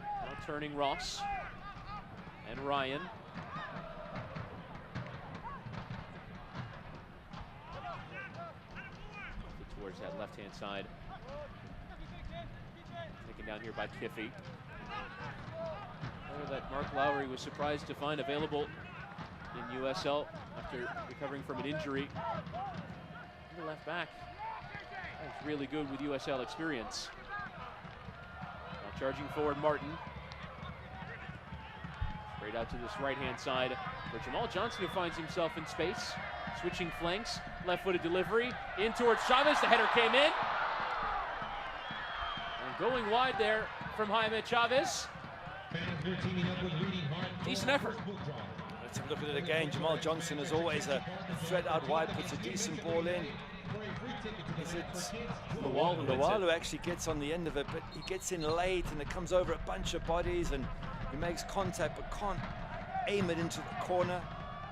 Now turning Ross and Ryan. Towards that left-hand side. Taken down here by Kiffy. That Mark Lowry was surprised to find available in USL after recovering from an injury. The left back. That's really good with USL experience. Now charging forward Martin. Straight out to this right-hand side for Jamal Johnson, who finds himself in space. Switching flanks, left-footed delivery, in towards Chavez, the header came in. And going wide there from Jaime Chavez. Decent effort. Let's have a look at it again. Jamal Johnson is always a threat out wide, puts a decent ball in. Is it Lawal who actually gets on the end of it, but he gets in late and it comes over a bunch of bodies and he makes contact but can't aim it into the corner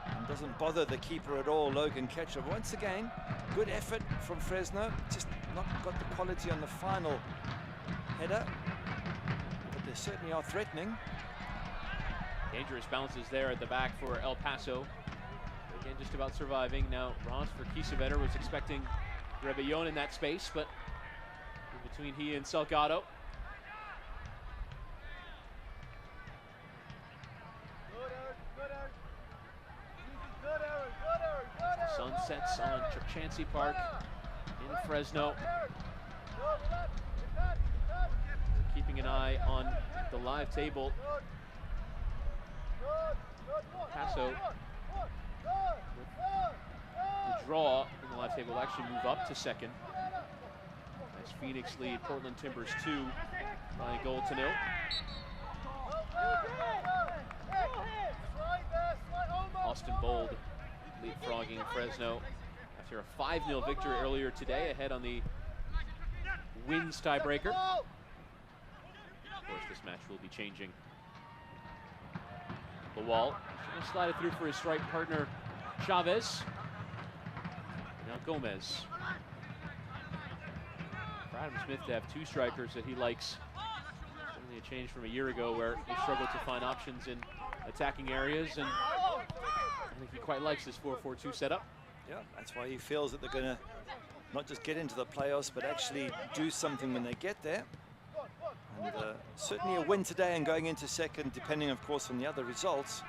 and doesn't bother the keeper at all, Logan Ketcher. Once again, good effort from Fresno, just not got the quality on the final header, but they certainly are threatening. Dangerous bounces there at the back for El Paso. Again, just about surviving. Now Ross for Kiesewetter was expecting Rebellon in that space, but in between he and Salgado. Sun sets on Chansey Park in Fresno. We're keeping an eye on the live table. Paso, with the draw in the live table, will actually move up to second. As Phoenix lead Portland Timbers 2 by a goal to nil. Austin Bold leapfrogging Fresno after a 5-0 victory earlier today, ahead on the wins tiebreaker. Of course, this match will be changing. The wall, going to slide it through for his strike partner, Chavez. Now Gomez. For Adam Smith to have two strikers that he likes. Certainly a change from a year ago where he struggled to find options in attacking areas, and I think he quite likes this 4-4-2 setup. Yeah, that's why he feels that they're going to not just get into the playoffs, but actually do something when they get there. And certainly a win today and going into second, depending, of course, on the other results,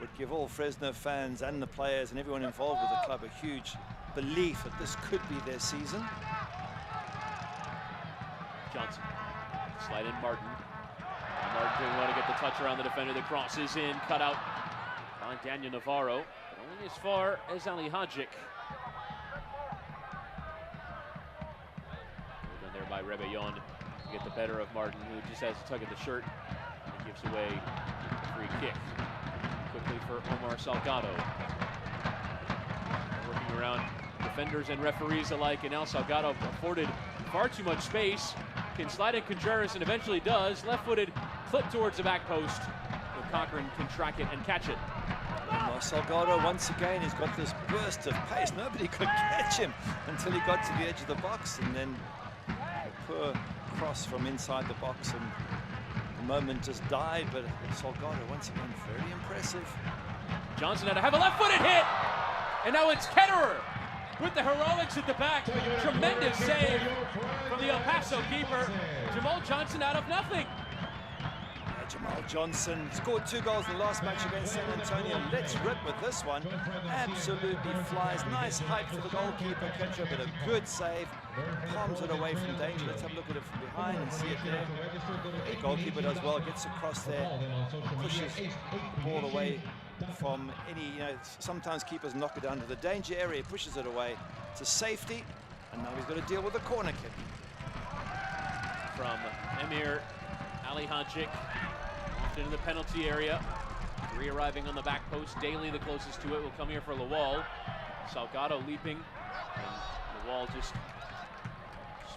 would give all Fresno fans and the players and everyone involved with the club a huge belief that this could be their season. Johnson, slide in Martin. Martin didn't want to get the touch around the defender. The cross is in, cut out by Daniel Navarro, but only as far as Ali Hadjic. Done there by Rebellon to get the better of Martin, who just has a tug at the shirt and gives away a free kick. Quickly for Omar Salgado. Working around defenders and referees alike, and now Salgado afforded far too much space. Can slide in Contreras and eventually does. Left-footed clip towards the back post. But Cochran can track it and catch it. Salgado, once again, he's got this burst of pace. Nobody could catch him until he got to the edge of the box, and then a poor cross from inside the box, and the moment just died. But Salgado, once again, very impressive. Johnson had to have a left-footed hit, and now it's Ketterer with the heroics at the back. Tremendous save from the El Paso keeper. Jamal Johnson out of nothing. Jamal Johnson scored 2 goals in the last match against San Antonio. Let's rip with this one. Absolutely flies. Nice height for the goalkeeper catcher, but a good save. Palms it away from danger. Let's have a look at it from behind and see it there. The goalkeeper does well, gets across there, pushes the ball away from any, sometimes keepers knock it down to the danger area, pushes it away to safety, and now he's got to deal with a corner kick. From Emir Ali Hadjic, into the penalty area. 3 arriving on the back post. Daly, the closest to it, will come here for Lawal. Salgado leaping, and Lawal just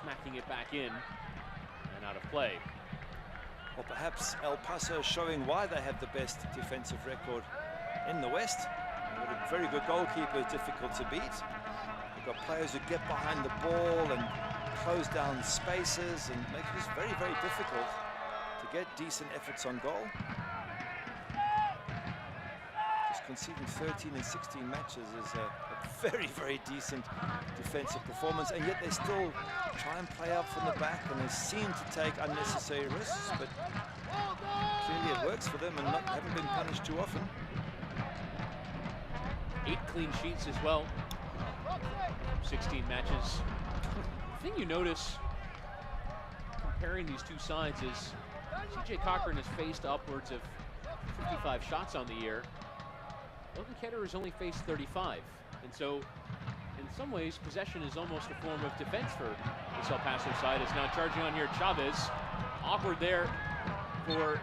smacking it back in and out of play. Well, perhaps El Paso showing why they have the best defensive record in the West. With a very good goalkeeper, is difficult to beat. They've got players who get behind the ball and close down spaces and make this very, very difficult to get decent efforts on goal. Just conceding 13 and 16 matches is a very, very decent defensive performance, and yet they still try and play up from the back, and they seem to take unnecessary risks, but clearly it works for them and haven't been punished too often. 8 clean sheets as well. 16 matches. The thing you notice comparing these two sides is CJ Cochran has faced upwards of 55 shots on the year. Logan Ketterer has only faced 35. And so, in some ways, possession is almost a form of defense for this El Paso side. Is now charging on here Chavez. Awkward there for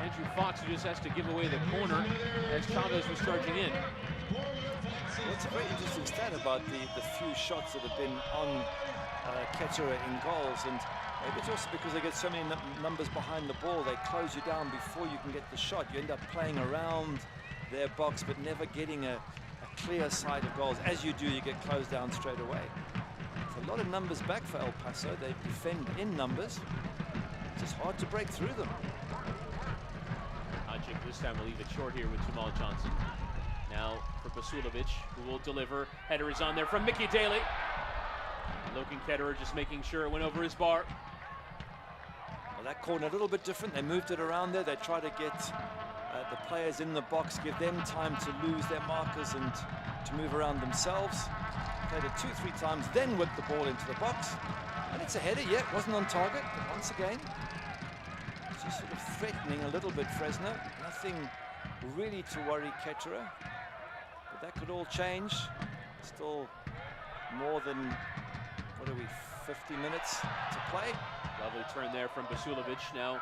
Andrew Fox, who just has to give away the corner as Chavez was charging in. Well, it's a very interesting stat about the few shots that have been on Ketterer in goals, and maybe it's also because they get so many numbers behind the ball, they close you down before you can get the shot. You end up playing around their box, but never getting a clear sight of goals. As you do, you get closed down straight away. It's a lot of numbers back for El Paso. They defend in numbers. It's just hard to break through them. Hadjic this time will leave it short here with Jamal Johnson. Now for Basulovic, who will deliver. Header is on there from Mickey Daly. Logan Ketterer just making sure it went over his bar. Well, that corner a little bit different. They moved it around there. They try to get Let the players in the box give them time to lose their markers and to move around themselves. Played it 2-3 times, then whipped the ball into the box. And it's a header, yeah, it wasn't on target, but once again, just sort of threatening a little bit Fresno. Nothing really to worry Ketterer, but that could all change. Still more than, what are we, 50 minutes to play. Lovely turn there from Basulovic. Now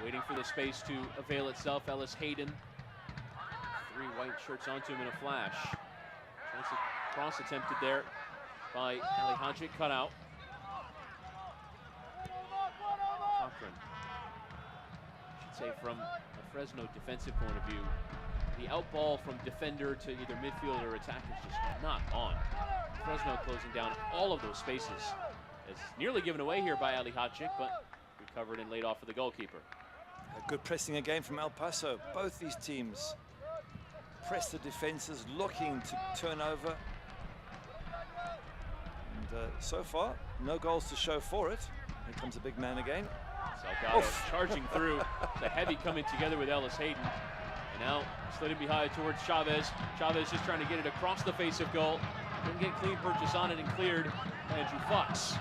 waiting for the space to avail itself. Ellis Hayden. 3 white shirts onto him in a flash. Chance to cross attempted there by Ali Hadjic, cut out. Cochran. Should say from a Fresno defensive point of view, the out ball from defender to either midfield or attack is just not on. Fresno closing down all of those spaces. It's nearly given away here by Ali Hadjic, but recovered and laid off for the goalkeeper. A good pressing again from El Paso. Both these teams press the defenses, looking to turn over. And so far, no goals to show for it. Here comes a big man again. Salgado charging through. The heavy coming together with Ellis Hayden. And now sliding behind towards Chavez. Chavez just trying to get it across the face of goal. Couldn't get clean purchase on it and cleared by Andrew Fox.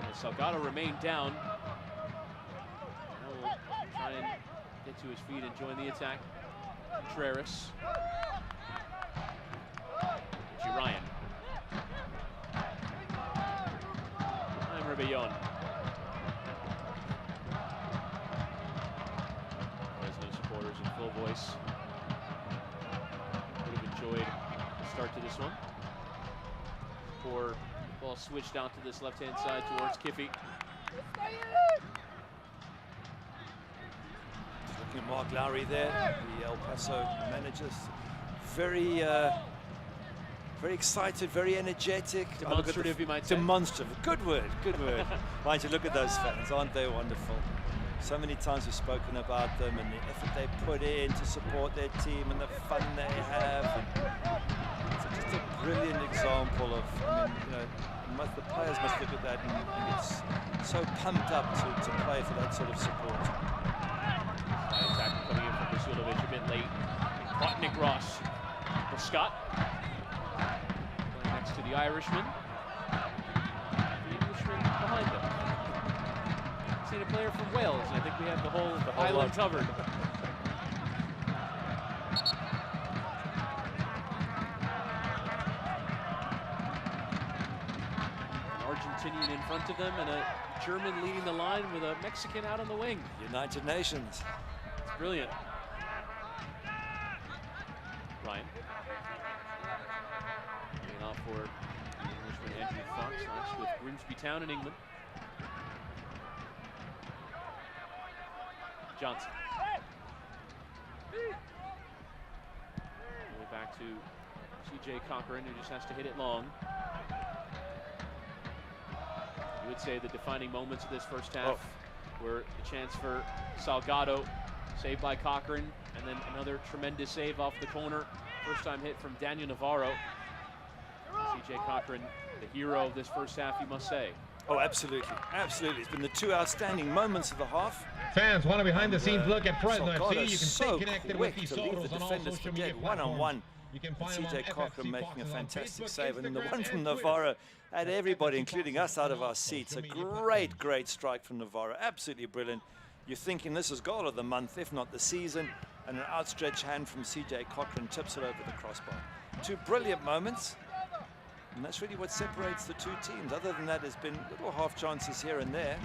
And Salgado remained down. Now we'll try and get to his feet and join the attack. Contreras. Richie Ryan. I'm Rebellon. Fresno supporters in full voice. Would have enjoyed the start to this one. Poor ball switched out to this left-hand side towards Kiffy. Looking at Mark Lowry there, the El Paso managers. Very excited, very energetic. Demonstrative, you might say. Demonstrative. Good word, good word. Mind you, look at those fans, aren't they wonderful? So many times we've spoken about them and the effort they put in to support their team and the fun they have. And it's just a brilliant example of, I mean, you know, the players must look at that and get so pumped up to play for that sort of support. Attack coming in from Basulovic a bit late. Caught Nick Ross. For Scott. Playing next to the Irishman. The Englishman behind them. Seen a player from Wales, and I think we have the whole island covered. An Argentinian in front of them and a German leading the line with a Mexican out on the wing. United Nations. It's brilliant. Ryan. Getting off for the Englishman Andrew Fox, last with Grimsby Town in England. Johnson. Way back to C.J. Cochran, who just has to hit it long. You would say the defining moments of this first half were the chance for Salgado, saved by Cochran, and then another tremendous save off the corner. First time hit from Daniel Navarro. C.J. Cochran, the hero of this first half, you must say. Oh, absolutely, absolutely. It's been the 2 outstanding moments of the half. Fans want a behind-the-scenes look at Fresno FC. You can so stay connected with these to leave the photos on all defenders social to media get platforms. one-on-one. You can find them on C.J. Cochran FFC making a boxes on fantastic Facebook, save, and the Instagram, one from and Twitter. Navarro had everybody, including us, out of our all seats. A social media great, great strike from Navarro. Absolutely brilliant. You're thinking this is goal of the month, if not the season, and an outstretched hand from C.J. Cochran tips it over the crossbar. 2 brilliant moments, and that's really what separates the 2 teams. Other than that, there's been little half chances here and there,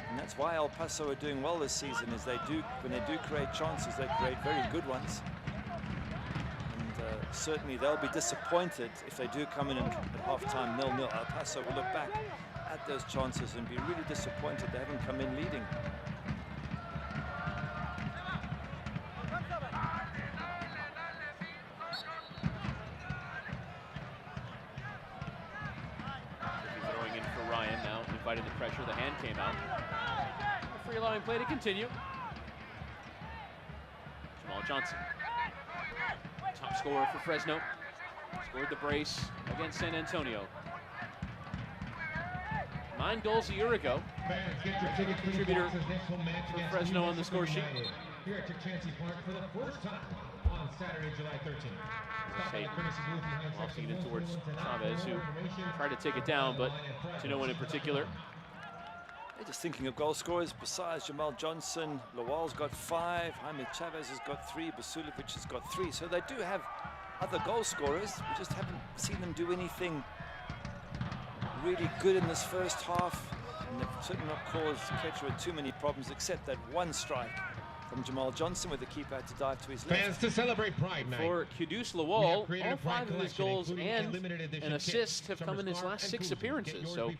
and that's why El Paso are doing well this season. Is when they do create chances, they create very good ones. And certainly they'll be disappointed if they do come in at half-time 0-0. El Paso will look back at those chances and be really disappointed they haven't come in leading. Throwing in for Ryan now, inviting the pressure. The hand came out. Free allowing play to continue. Jamal Johnson. Top scorer for Fresno. Scored the brace against San Antonio. 9 goals a year ago. Fans, get your tickets for Contributor boxes. Next home match for against Fresno on the score sheet. United. here at Chancey Park for the first time on Saturday, July 13th. Off to get it towards Chavez, who tried to take it down, but to no one in particular. They're just thinking of goal scorers besides Jamal Johnson. Lawal's got 5, Jaime Chavez has got 3, Basulovic has got 3. So they do have other goal scorers. We just haven't seen them do anything really good in this first half. And they've certainly not caused Quechua too many problems, except that one strike from Jamal Johnson, where the keeper had to dive to his left. Fans to celebrate Pride Night. For Kudus Lawal, all 5 of his goals and an assist have come in his last 6 appearances. So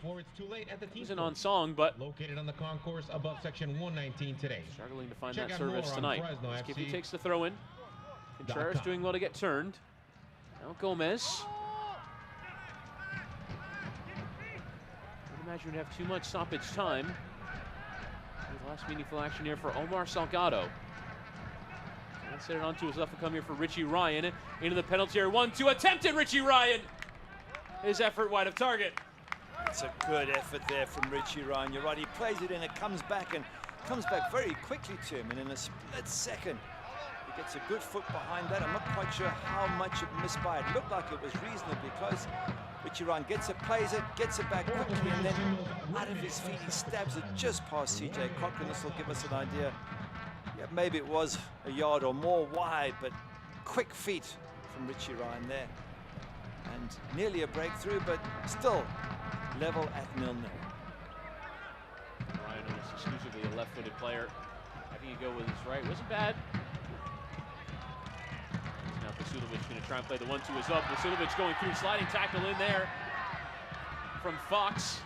he's an on song, but located on the concourse above section 119 today. Struggling to find that service tonight. Skippy takes the throw in. Contreras doing well to get turned. Now Gomez. I'd imagine we'd have too much stoppage time. The last meaningful action here for Omar Salgado. Let's set it on to his left and come here for Richie Ryan. Into the penalty area. 1-2 attempted Richie Ryan. His effort wide of target. It's a good effort there from Richie Ryan. You're right, he plays it in, it comes back very quickly to him, and in a split second he gets a good foot behind that. I'm not quite sure how much it missed by. It looked like it was reasonably close. Richie Ryan gets it, plays it, gets it back quickly, and then out of his feet he stabs it just past CJ Cochran. This will give us an idea. Yeah, maybe it was a yard or more wide, but quick feet from Richie Ryan there. And nearly a breakthrough, but still level at 0-0. Ryan is exclusively a left-footed player. I think he go with his right. Wasn't bad. Now Basulovic going to try and play the 1-2 is up. Basulovic going through, sliding tackle in there from Fox.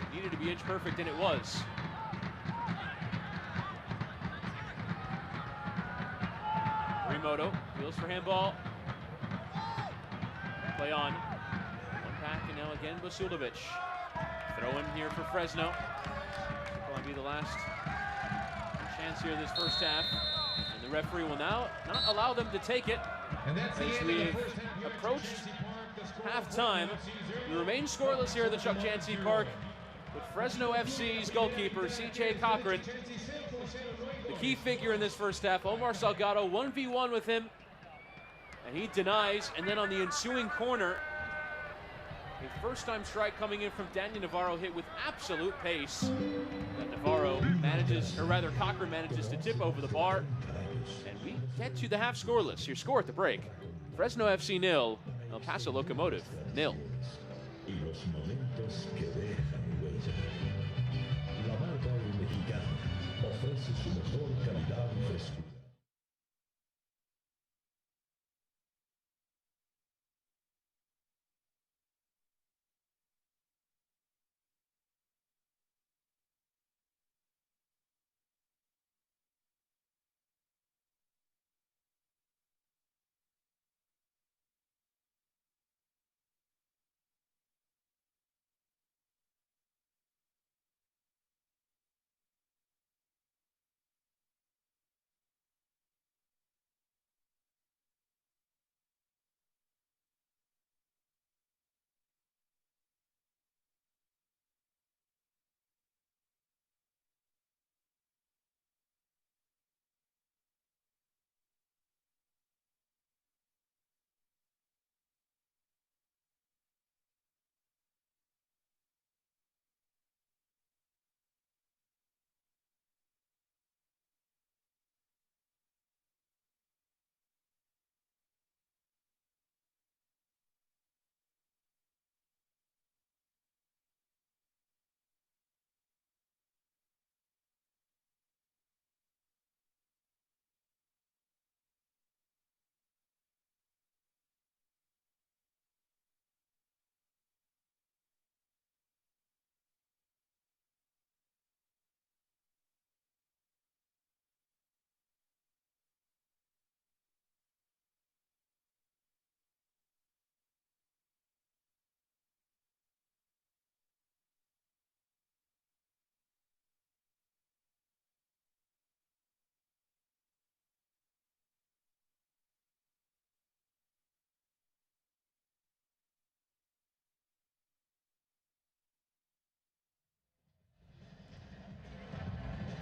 It needed to be inch perfect, and it was. Rimoto wheels for handball. Play on. One pack, and now again Basulovic. Throw in here for Fresno. Probably be the last chance here this first half. And the referee will now not allow them to take it. As we've approached halftime, we remain scoreless here at the Chuck Chancey Park with Fresno FC's goalkeeper, CJ Cochran, the key figure in this first half. Omar Salgado 1v1 with him, and he denies. And then on the ensuing corner, a first-time strike coming in from Daniel Navarro, hit with absolute pace. And Navarro manages, or rather Cochran manages to tip over the bar. And we get to the half scoreless. Your score at the break: Fresno FC 0, El Paso Locomotive 0.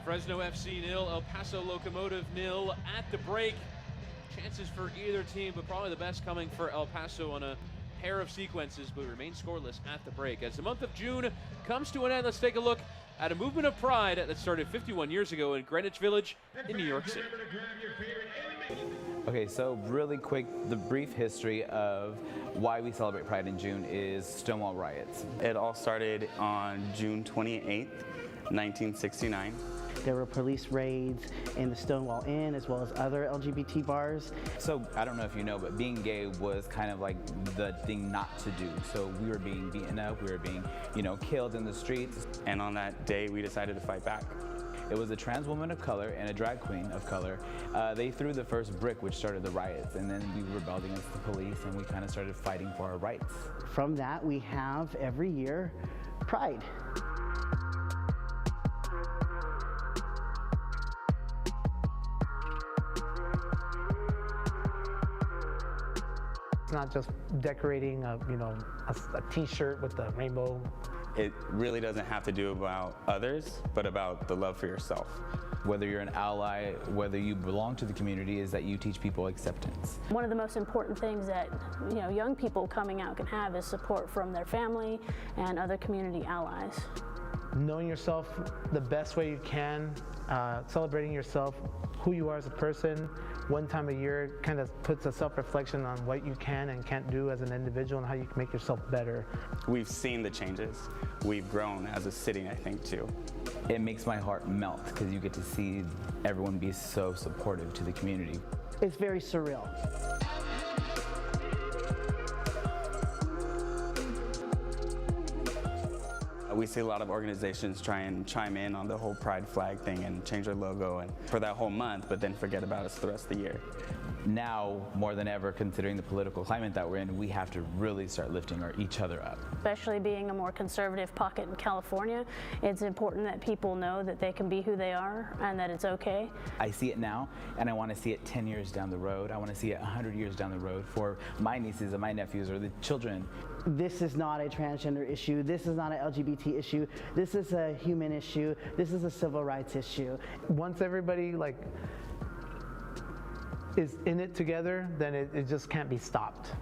Fresno FC 0, El Paso Locomotive 0 at the break. Chances for either team, but probably the best coming for El Paso on a pair of sequences, but remain scoreless at the break. As the month of June comes to an end, let's take a look at a movement of pride that started 51 years ago in Greenwich Village in New York City. Okay, so really quick, the brief history of why we celebrate Pride in June is Stonewall riots. It all started on June 28th, 1969. There were police raids in the Stonewall Inn as well as other LGBT bars. So I don't know if you know, but being gay was kind of like the thing not to do. So we were being beaten up, we were being, killed in the streets. And on that day, we decided to fight back. It was a trans woman of color and a drag queen of color. They threw the first brick, which started the riots, and then we rebelled against the police, and we kind of started fighting for our rights. From that, we have every year Pride. It's not just decorating a t-shirt with the rainbow. It really doesn't have to do about others, but about the love for yourself. Whether you're an ally, whether you belong to the community, is that you teach people acceptance. One of the most important things that young people coming out can have is support from their family and other community allies. Knowing yourself the best way you can, celebrating yourself, who you are as a person, one time a year kind of puts a self-reflection on what you can and can't do as an individual and how you can make yourself better. We've seen the changes. We've grown as a city, I think, too. It makes my heart melt because you get to see everyone be so supportive to the community. It's very surreal. We see a lot of organizations try and chime in on the whole pride flag thing and change their logo and for that whole month, but then forget about us the rest of the year. Now, more than ever, considering the political climate that we're in, we have to really start lifting each other up. Especially being a more conservative pocket in California, it's important that people know that they can be who they are and that it's okay. I see it now, and I want to see it 10 years down the road. I want to see it 100 years down the road for my nieces and my nephews or the children. This is not a transgender issue. This is not an LGBT issue. This is a human issue. This is a civil rights issue. Once everybody is in it together, then it just can't be stopped.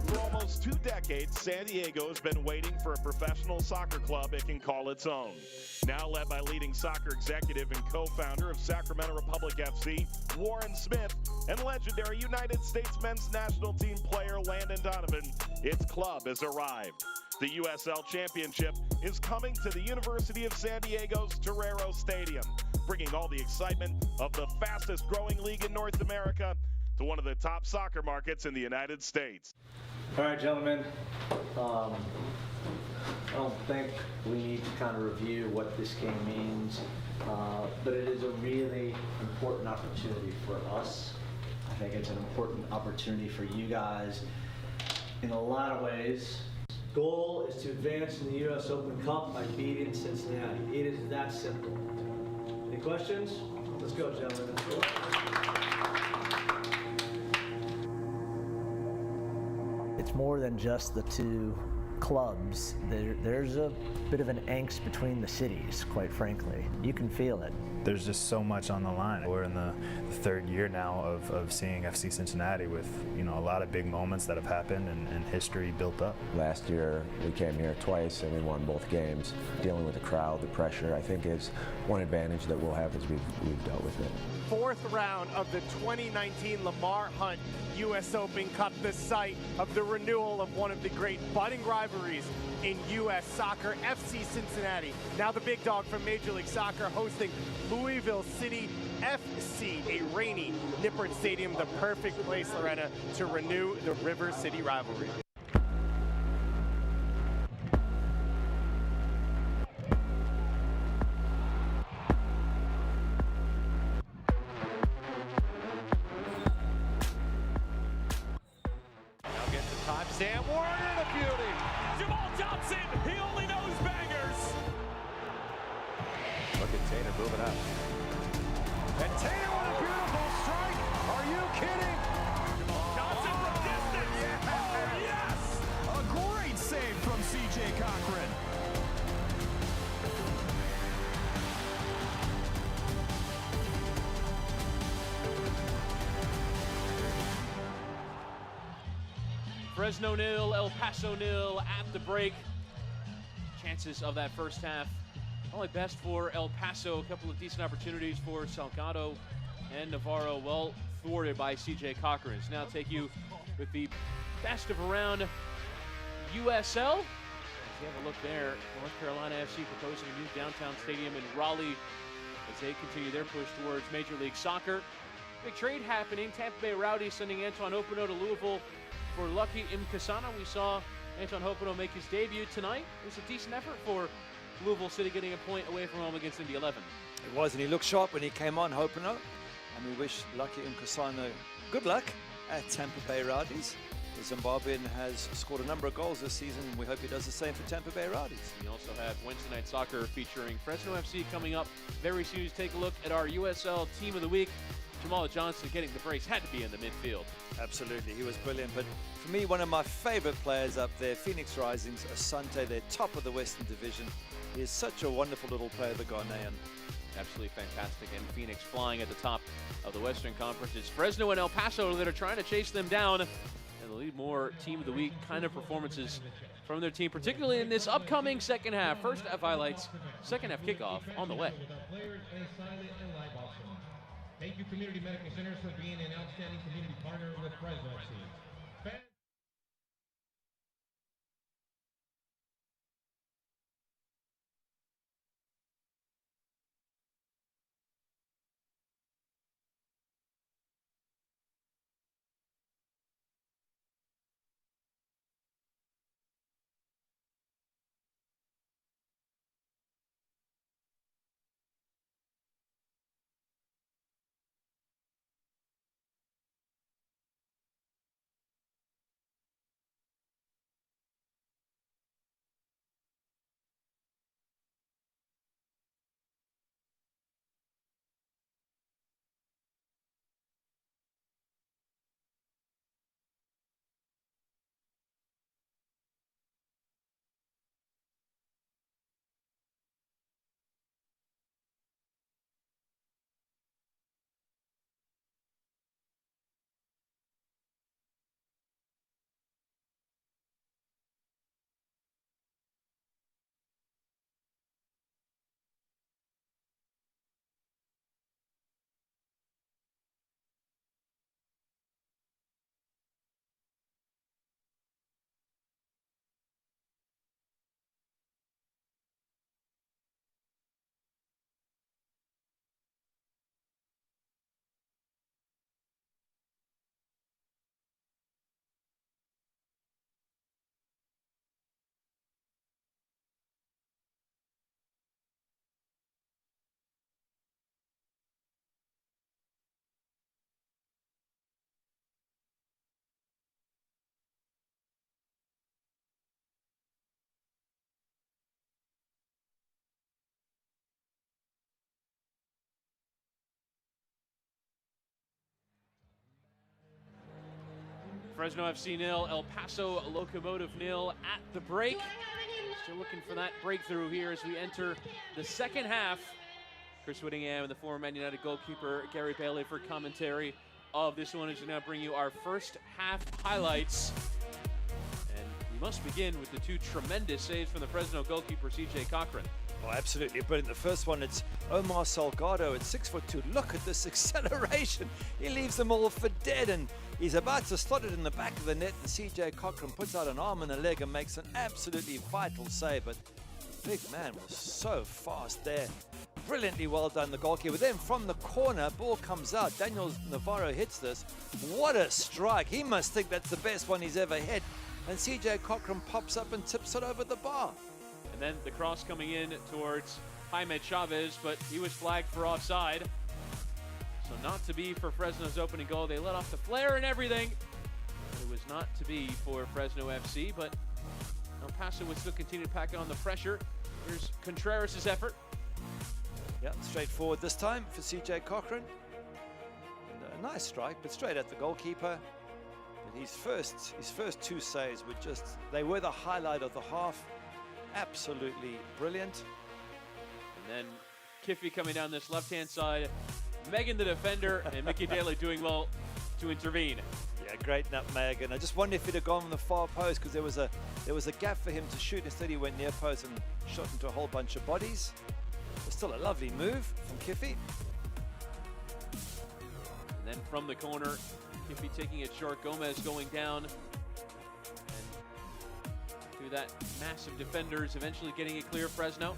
For almost 2 decades, San Diego has been waiting for a professional soccer club it can call its own. Now led by leading soccer executive and co-founder of Sacramento Republic FC, Warren Smith, and legendary United States men's national team player Landon Donovan, its club has arrived. The USL Championship is coming to the University of San Diego's Torero Stadium, bringing all the excitement of the fastest growing league in North America to one of the top soccer markets in the United States. All right, gentlemen. I don't think we need to kind of review what this game means, but it is a really important opportunity for us. I think it's an important opportunity for you guys in a lot of ways. Goal is to advance in the U.S. Open Cup by beating Cincinnati. It is that simple. Any questions? Let's go, gentlemen. Let's go. It's more than just the two clubs. There's a bit of an angst between the cities, quite frankly. You can feel it. There's just so much on the line. We're in the third year now of seeing FC Cincinnati with a lot of big moments that have happened and history built up. Last year we came here twice and we won both games. Dealing with the crowd, the pressure, I think is one advantage that we'll have as we've dealt with it. Fourth round of the 2019 Lamar Hunt U.S. Open Cup, the site of the renewal of one of the great budding rivalries in U.S. soccer, FC Cincinnati. Now the big dog from Major League Soccer hosting Louisville City FC, a rainy Nippert Stadium, the perfect place, Lorena, to renew the River City rivalry. Sam Warner, the beauty. Jamal Johnson, he only knows bangers. Look at Taylor moving up. And Taylor with a beautiful strike. Are you kidding? Johnson from distance. Yes. Oh, yes. A great save from C.J. Cochran. Fresno 0, El Paso 0 at the break. Chances of that first half only best for El Paso. A couple of decent opportunities for Salgado and Navarro, well thwarted by C.J. Cochran. So now take you with the best of around USL. As you have a look there, North Carolina FC proposing a new downtown stadium in Raleigh as they continue their push towards Major League Soccer. Big trade happening. Tampa Bay Rowdy sending Anton Opano to Louisville for Lucky Mkasana. We saw Anton Opano make his debut tonight. It was a decent effort for Louisville City, getting a point away from home against Indy 11. It was, and he looked sharp when he came on, Opano. And we wish Lucky Mkasana good luck at Tampa Bay Rowdies. The Zimbabwean has scored a number of goals this season. We hope he does the same for Tampa Bay Rowdies. We also have Wednesday Night Soccer featuring Fresno FC coming up very soon. Take a look at our USL Team of the Week. Jamal Johnson getting the brace, had to be in the midfield. Absolutely, he was brilliant. But for me, one of my favorite players up there, Phoenix Rising's Asante, they're top of the Western Division. He is such a wonderful little player, the Ghanaian. Absolutely fantastic. And Phoenix flying at the top of the Western Conference. It's Fresno and El Paso that are trying to chase them down. And they'll need more Team of the Week kind of performances from their team, particularly in this upcoming second half. First half highlights, second half kickoff on the way. Thank you, Community Medical Centers, for being an outstanding community partner with Fresno FC. Fresno FC 0, El Paso Locomotive 0 at the break. Still looking for that breakthrough here as we enter the second half. Chris Whittingham and the former Man United goalkeeper Gary Bailey for commentary of this one as we now bring you our first half highlights. And we must begin with the two tremendous saves from the Fresno goalkeeper C.J. Cochran. Oh, absolutely brilliant. The first one, it's Omar Salgado at 6'2". Look at this acceleration. He leaves them all for dead, and he's about to slot it in the back of the net, and C.J. Cochran puts out an arm and a leg and makes an absolutely vital save. But the big man was so fast there. Brilliantly well done, the goalkeeper. Then from the corner, ball comes out. Daniel Navarro hits this. What a strike. He must think that's the best one he's ever hit. And C.J. Cochran pops up and tips it over the bar. And then the cross coming in towards Jaime Chavez, but he was flagged for offside. So not to be for Fresno's opening goal. They let off the flare and everything. It was not to be for Fresno FC, but El Paso would still continue to pack on the pressure. Here's Contreras' effort. Yeah, straightforward this time for CJ Cochran. And a nice strike, but straight at the goalkeeper. But his first two saves were they were the highlight of the half. Absolutely brilliant. And then Kiffy coming down this left-hand side. Megan the defender, and Mickey Daly doing well to intervene. Yeah, great nutmeg, and I just wonder if he'd have gone from the far post, because there was a gap for him to shoot. Instead he went near post and shot into a whole bunch of bodies. But still a lovely move from Kiffy. And then from the corner, Kiffy taking it short, Gomez going down. And through that mass of defenders, eventually getting it clear, Fresno.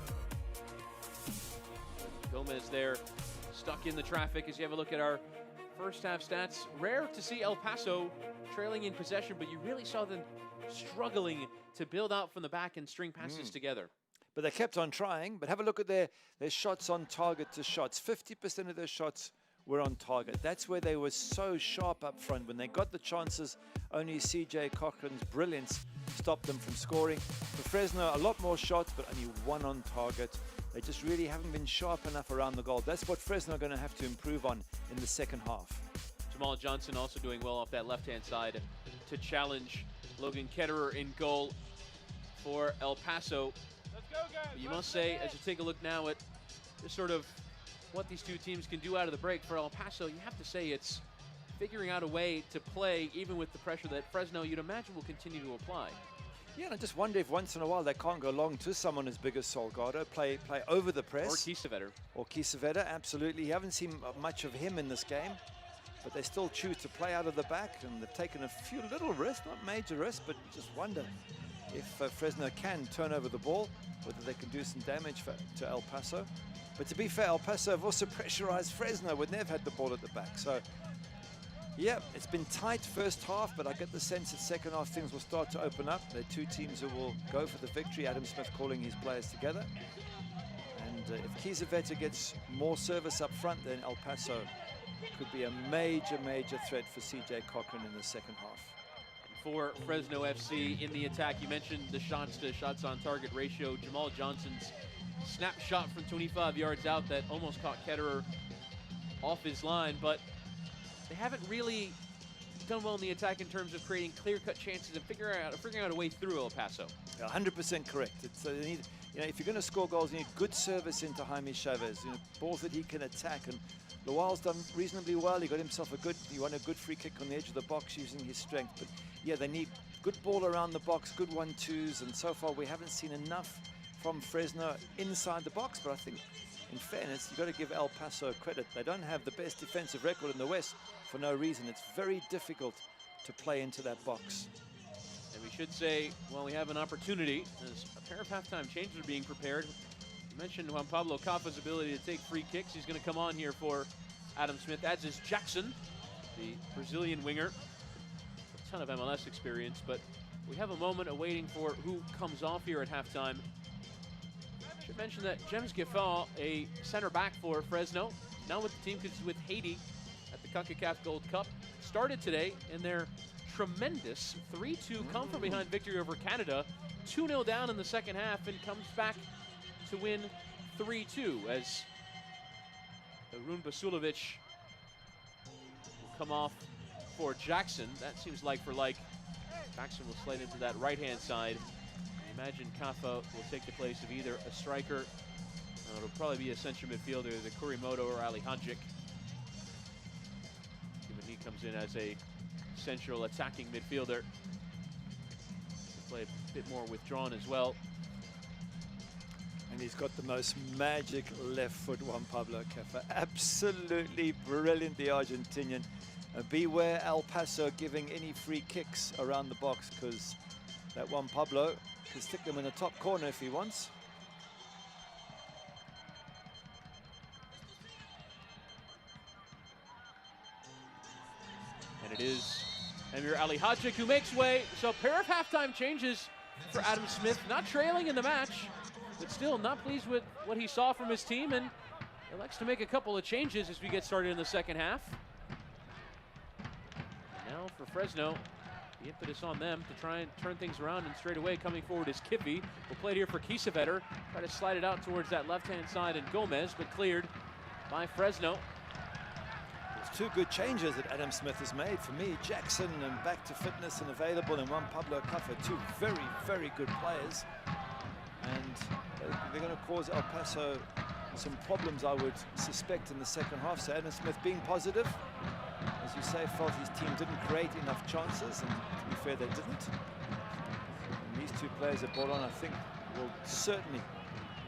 Gomez there, stuck in the traffic. As you have a look at our first half stats, rare to see El Paso trailing in possession, but you really saw them struggling to build out from the back and string passes together. But they kept on trying. But have a look at their shots on target to shots. 50% of their shots were on target. That's where they were so sharp up front. When they got the chances, only CJ Cochran's brilliance stopped them from scoring. For Fresno, a lot more shots, but only one on target. They just really haven't been sharp enough around the goal. That's what Fresno are going to have to improve on in the second half. Jamal Johnson also doing well off that left-hand side to challenge Logan Ketterer in goal for El Paso. Let's go, guys. But you must say, as you take a look now at just sort of what these two teams can do out of the break, for El Paso, you have to say it's figuring out a way to play even with the pressure that Fresno, you'd imagine, will continue to apply. Yeah, and I just wonder if once in a while they can't go long to someone as big as Salgado, play over the press. Or Kiesewetter. Or Kiesewetter, absolutely. You haven't seen much of him in this game, but they still choose to play out of the back, and they've taken a few little risks, not major risks, but just wonder if Fresno can turn over the ball, whether they can do some damage to El Paso. But to be fair, El Paso have also pressurized Fresno when they've had the ball at the back. So, yeah, it's been tight first half, but I get the sense that second half things will start to open up. There are two teams who will go for the victory. Adam Smith calling his players together. And if Kiesewetter gets more service up front, then El Paso could be a major, major threat for CJ Cochran in the second half. For Fresno FC in the attack, you mentioned the shots to shots on target ratio. Jamal Johnson's snap shot from 25 yards out that almost caught Ketterer off his line, but they haven't really done well in the attack in terms of creating clear-cut chances and figuring out a way through El Paso. 100% correct. They need, if you're going to score goals, you need good service into Jaime Chavez. Balls that he can attack. And Lawal's done reasonably well. He got himself he won a good free kick on the edge of the box using his strength. But yeah, they need good ball around the box, good 1-2s, and so far we haven't seen enough from Fresno inside the box. But I think, in fairness, you've got to give El Paso credit. They don't have the best defensive record in the West for no reason. It's very difficult to play into that box. And we should say, well, we have an opportunity as a pair of halftime changes are being prepared. You mentioned Juan Pablo Cafa's ability to take free kicks. He's going to come on here for Adam Smith, as is Jackson, the Brazilian winger. A ton of MLS experience, but we have a moment awaiting for who comes off here at halftime. I should mention that James Giffard, a center back for Fresno, now with the team with Haiti at the CONCACAF Gold Cup, started today in their tremendous 3-2 come from behind victory over Canada, 2-0 down in the second half, and comes back to win 3-2 as Arun Basulovic will come off for Jackson. That seems like for like. Jackson will slide into that right-hand side. I imagine Kafa will take the place of either a striker, it'll probably be a central midfielder, the Kurimoto or Ali Hadjic. Given he comes in as a central attacking midfielder. He'll play a bit more withdrawn as well. And he's got the most magic left foot, Juan Pablo Cafa. Absolutely brilliant, the Argentinian. Beware El Paso giving any free kicks around the box, because that Juan Pablo can stick them in the top corner if he wants. And it is Emir Ali Hadjic who makes way. So a pair of halftime changes for Adam Smith, not trailing in the match, but still not pleased with what he saw from his team, and elects to make a couple of changes as we get started in the second half. And now for Fresno, The impetus on them to try and turn things around, and straight away coming forward is Kiffy. We'll play it here for Kiesewetter. Try to slide it out towards that left-hand side, and Gomez, but cleared by Fresno. There's two good changes that Adam Smith has made. For me, Jackson and back to fitness and available, and Juan Pablo Cuffa, two very, very good players. And they're going to cause El Paso some problems, I would suspect, in the second half. So Adam Smith being positive, as you say, felt his team didn't create enough chances, and to be fair, they didn't. And these two players that brought on, I think, will certainly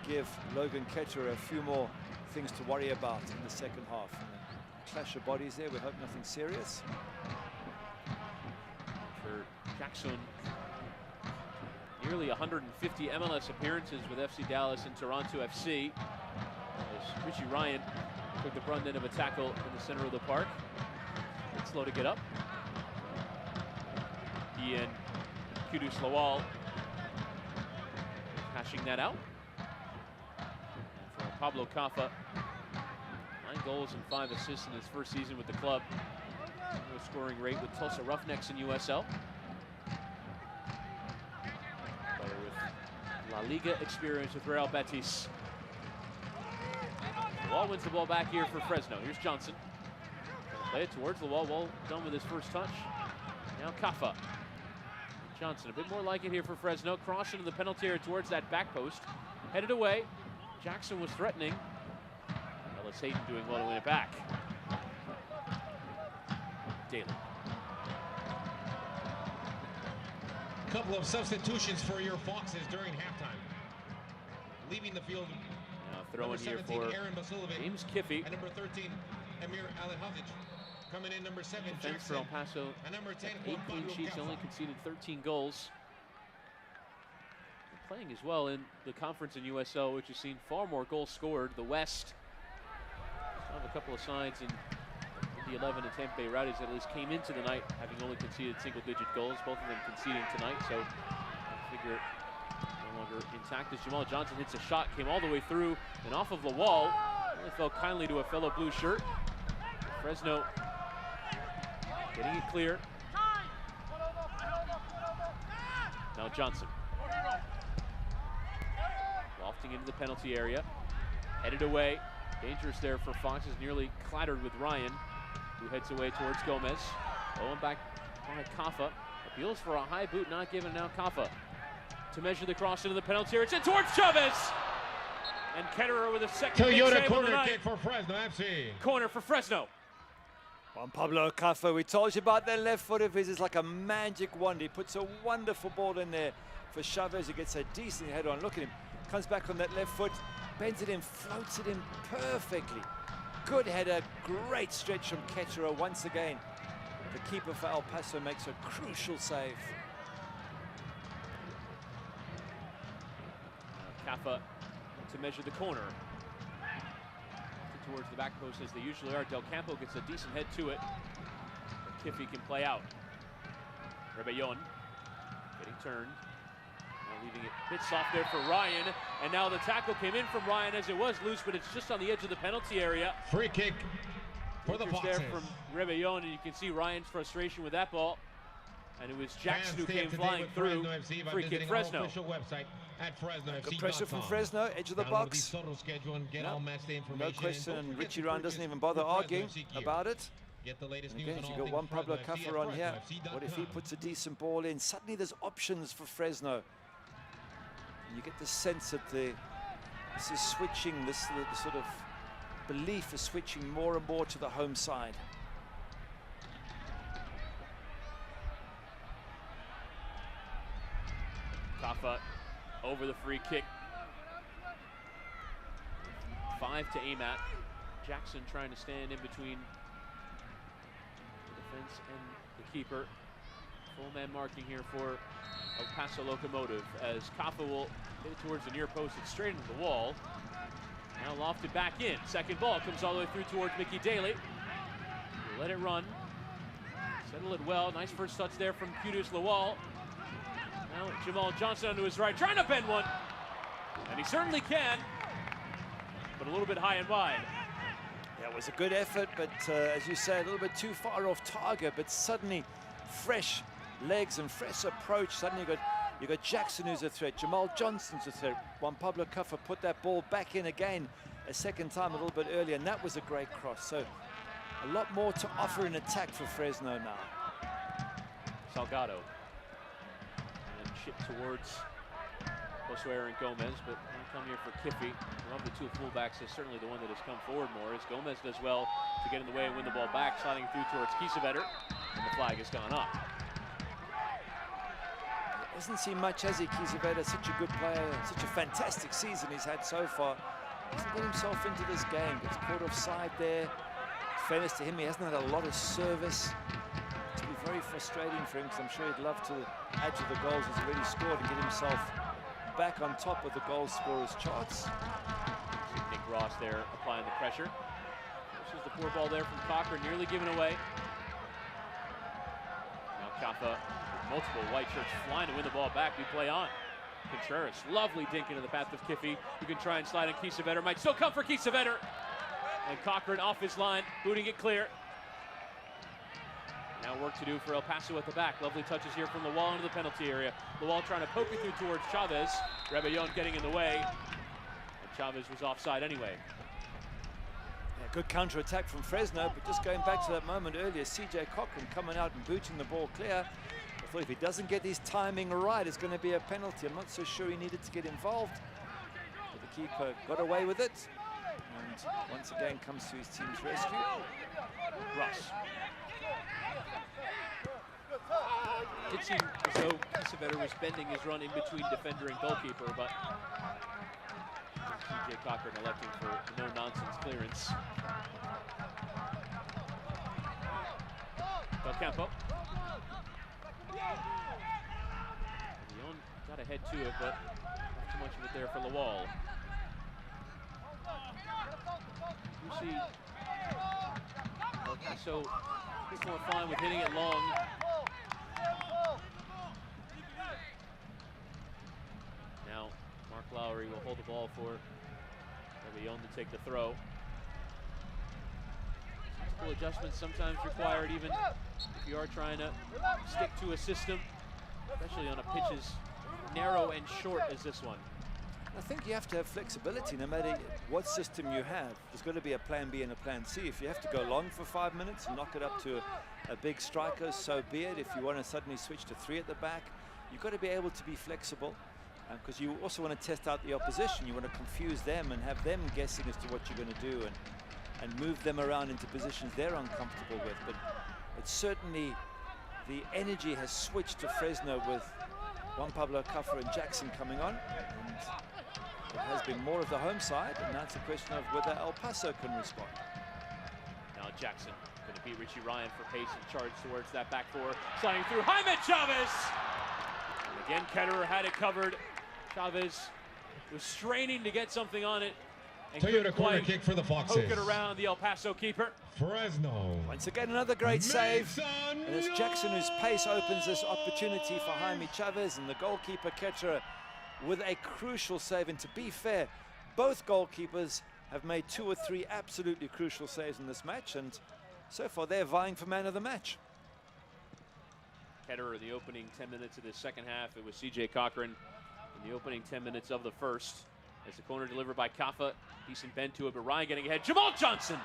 give Logan Ketcher a few more things to worry about in the second half. And a clash of bodies there, we hope nothing serious. For Jackson, nearly 150 MLS appearances with FC Dallas and Toronto FC. As Richie Ryan took the brunt end of a tackle in the center of the park. It's slow to get up. Ian Kudus Lawal hashing that out. And for Pablo Cuffa, 9 goals and 5 assists in his first season with the club. No scoring rate with Tulsa Roughnecks in USL. Player with La Liga experience with Real Betis. Lawal wins the ball back here for Fresno. Here's Johnson. Play it towards the wall. Well done with his first touch. Now Cuffa. Johnson, a bit more like it here for Fresno. Cross into the penalty area towards that back post. Headed away. Jackson was threatening. Ellis Hayden doing well to win it back. Daly. Couple of substitutions for your Foxes during halftime. Leaving the field, Now throwing here for James Kiffy. and number 13, Amir Alhazic. Coming in, number 7, Defense for Jackson. El Paso, And number 10, 8 Juan clean Pablo sheets, Cuffa. only conceded 13 goals. They're playing as well in the conference in USL, which has seen far more goals scored. The West have a couple of sides in the 11 and Tampa Bay Rowdies that at least came into the night having only conceded single-digit goals, both of them conceding tonight, so I figure no longer intact as Jamal Johnson hits a shot, came all the way through and off of the wall. Only fell kindly to a fellow blue shirt. Fresno getting it clear. Now Johnson. Lofting into the penalty area. Headed away. Dangerous there for Fox, is nearly clattered with Ryan, who heads away towards Gomez. Going back by Cuffa. Appeals for a high boot, not given now. Cuffa to measure the cross into the penalty area. It's in towards Chavez. And Ketterer with a second big Toyota save of the corner night. kick for Fresno FC. Corner for Fresno. Juan Pablo Cuffa, we told you about that left foot of his. It's like a magic wand. He puts a wonderful ball in there for Chavez, who gets a decent header on. Look at him. Comes back on that left foot, bends it in, floats it in perfectly. Good header, great stretch from Ketterer once again. The keeper for El Paso makes a crucial save. Cuffa to measure the corner. Towards the back post as they usually are. Del Campo gets a decent head to it. But Kiffy can play out. Rebellon getting turned. Now leaving it a bit soft there for Ryan. And now the tackle came in from Ryan as it was loose, but it's just on the edge of the penalty area. Free kick for the Foxes. There from Rebellon, and you can see Ryan's frustration with that ball. And it was Jackson who came flying through. Free kick Fresno. Website at Good pressure from Fresno, edge of the box. No question, Richie Ryan doesn't even bother arguing about it. Again, you got Juan Pablo Cuffa on here. What if he puts a decent ball in? Suddenly there's options for Fresno. And you get the sense that this is switching, the sort of belief is switching more and more to the home side. Cuffa over the free kick. 5 to aim at. Jackson trying to stand in between the defense and the keeper. Full man marking here for El Paso Locomotive as Cuffa will hit it towards the near post. It's straight into the wall. Now lofted back in. Second ball comes all the way through towards Mickey Daly. He'll let it run. Settle it well. Nice first touch there from Kudus Lawal. Now Jamal Johnson onto his right, trying to bend one. And he certainly can, but a little bit high and wide. Yeah, it was a good effort, but as you say, a little bit too far off target, but suddenly fresh legs and fresh approach. Suddenly you got Jackson, who's a threat. Jamal Johnson's a threat. Juan Pablo Cuffer put that ball back in again a second time a little bit earlier, and that was a great cross. So a lot more to offer in attack for Fresno now. Salgado. And chip towards Paso and Gomez, but we'll come here for Kiffy. Of the two fullbacks is certainly the one that has come forward more, as Gomez does well to get in the way and win the ball back, sliding through towards Kiesewetter, and the flag has gone up. Doesn't seem much, has he, Kiesewetter? Such a good player, such a fantastic season he's had so far. Hasn't got himself into this game, gets caught offside there. In fairness to him, he hasn't had a lot of service. It's been very frustrating for him, because I'm sure he'd love to add to the goals he's already scored and get himself back on top of the goal scorers charts. Nick Ross there applying the pressure. This is the poor ball there from Cochran, nearly given away. Now Kappa, multiple white shirts flying to win the ball back. We play on. Contreras, lovely dink into the path of Kiffy. You can try and slide on Kiesewetter. Might still come for Kiesewetter. And Cochran off his line, booting it clear. Now work to do for El Paso at the back. Lovely touches here from Lawal into the penalty area. Lawal trying to poke it through towards Chavez. Rebellon getting in the way. And Chavez was offside anyway. Yeah, good counter-attack from Fresno, but just going back to that moment earlier, CJ Cochran coming out and booting the ball clear. I thought if he doesn't get his timing right, it's going to be a penalty. I'm not so sure he needed to get involved. But the keeper got away with it. And once again comes to his team's rescue. Ross. It did seem as though Kiesewetter was bending his run in between defender and goalkeeper, but CJ Cochran electing for no-nonsense clearance. Del Campo. Leon got ahead to it, but not too much of it there for Lawal. You see El Paso a bit more fine with hitting it long. Now Mark Lowry will hold the ball for Rebellon to take the throw. Tactical adjustments sometimes required, even if you are trying to stick to a system, especially on a pitch as narrow and short as this one. I think you have to have flexibility no matter what system you have. There's got to be a plan B and a plan C. If you have to go long for 5 minutes and knock it up to a big striker, so be it. If you want to suddenly switch to 3 at the back, you've got to be able to be flexible, because you also want to test out the opposition. You want to confuse them and have them guessing as to what you're going to do, and move them around into positions they're uncomfortable with. But it's certainly the energy has switched to Fresno with Juan Pablo Cuffer and Jackson coming on. And it has been more of the home side, and now it's a question of whether El Paso can respond. Now Jackson going to beat Richie Ryan for pace and charge towards that back four. Sliding through Jaime Chavez! And again, Ketterer had it covered. Chavez was straining to get something on it. And Toyota corner kick for the Foxes. Poke it around the El Paso keeper. Fresno. Once again, another great save. And it's Jackson whose pace opens this opportunity for Jaime Chavez, and the goalkeeper Ketterer with a crucial save. And to be fair, both goalkeepers have made 2 or 3 absolutely crucial saves in this match, and so far they're vying for man of the match. Ketterer in the opening 10 minutes of this second half. It was CJ Cochran in the opening 10 minutes of the first. As the corner delivered by Kaffa, decent bend to it, but Ryan getting ahead. Jamal Johnson!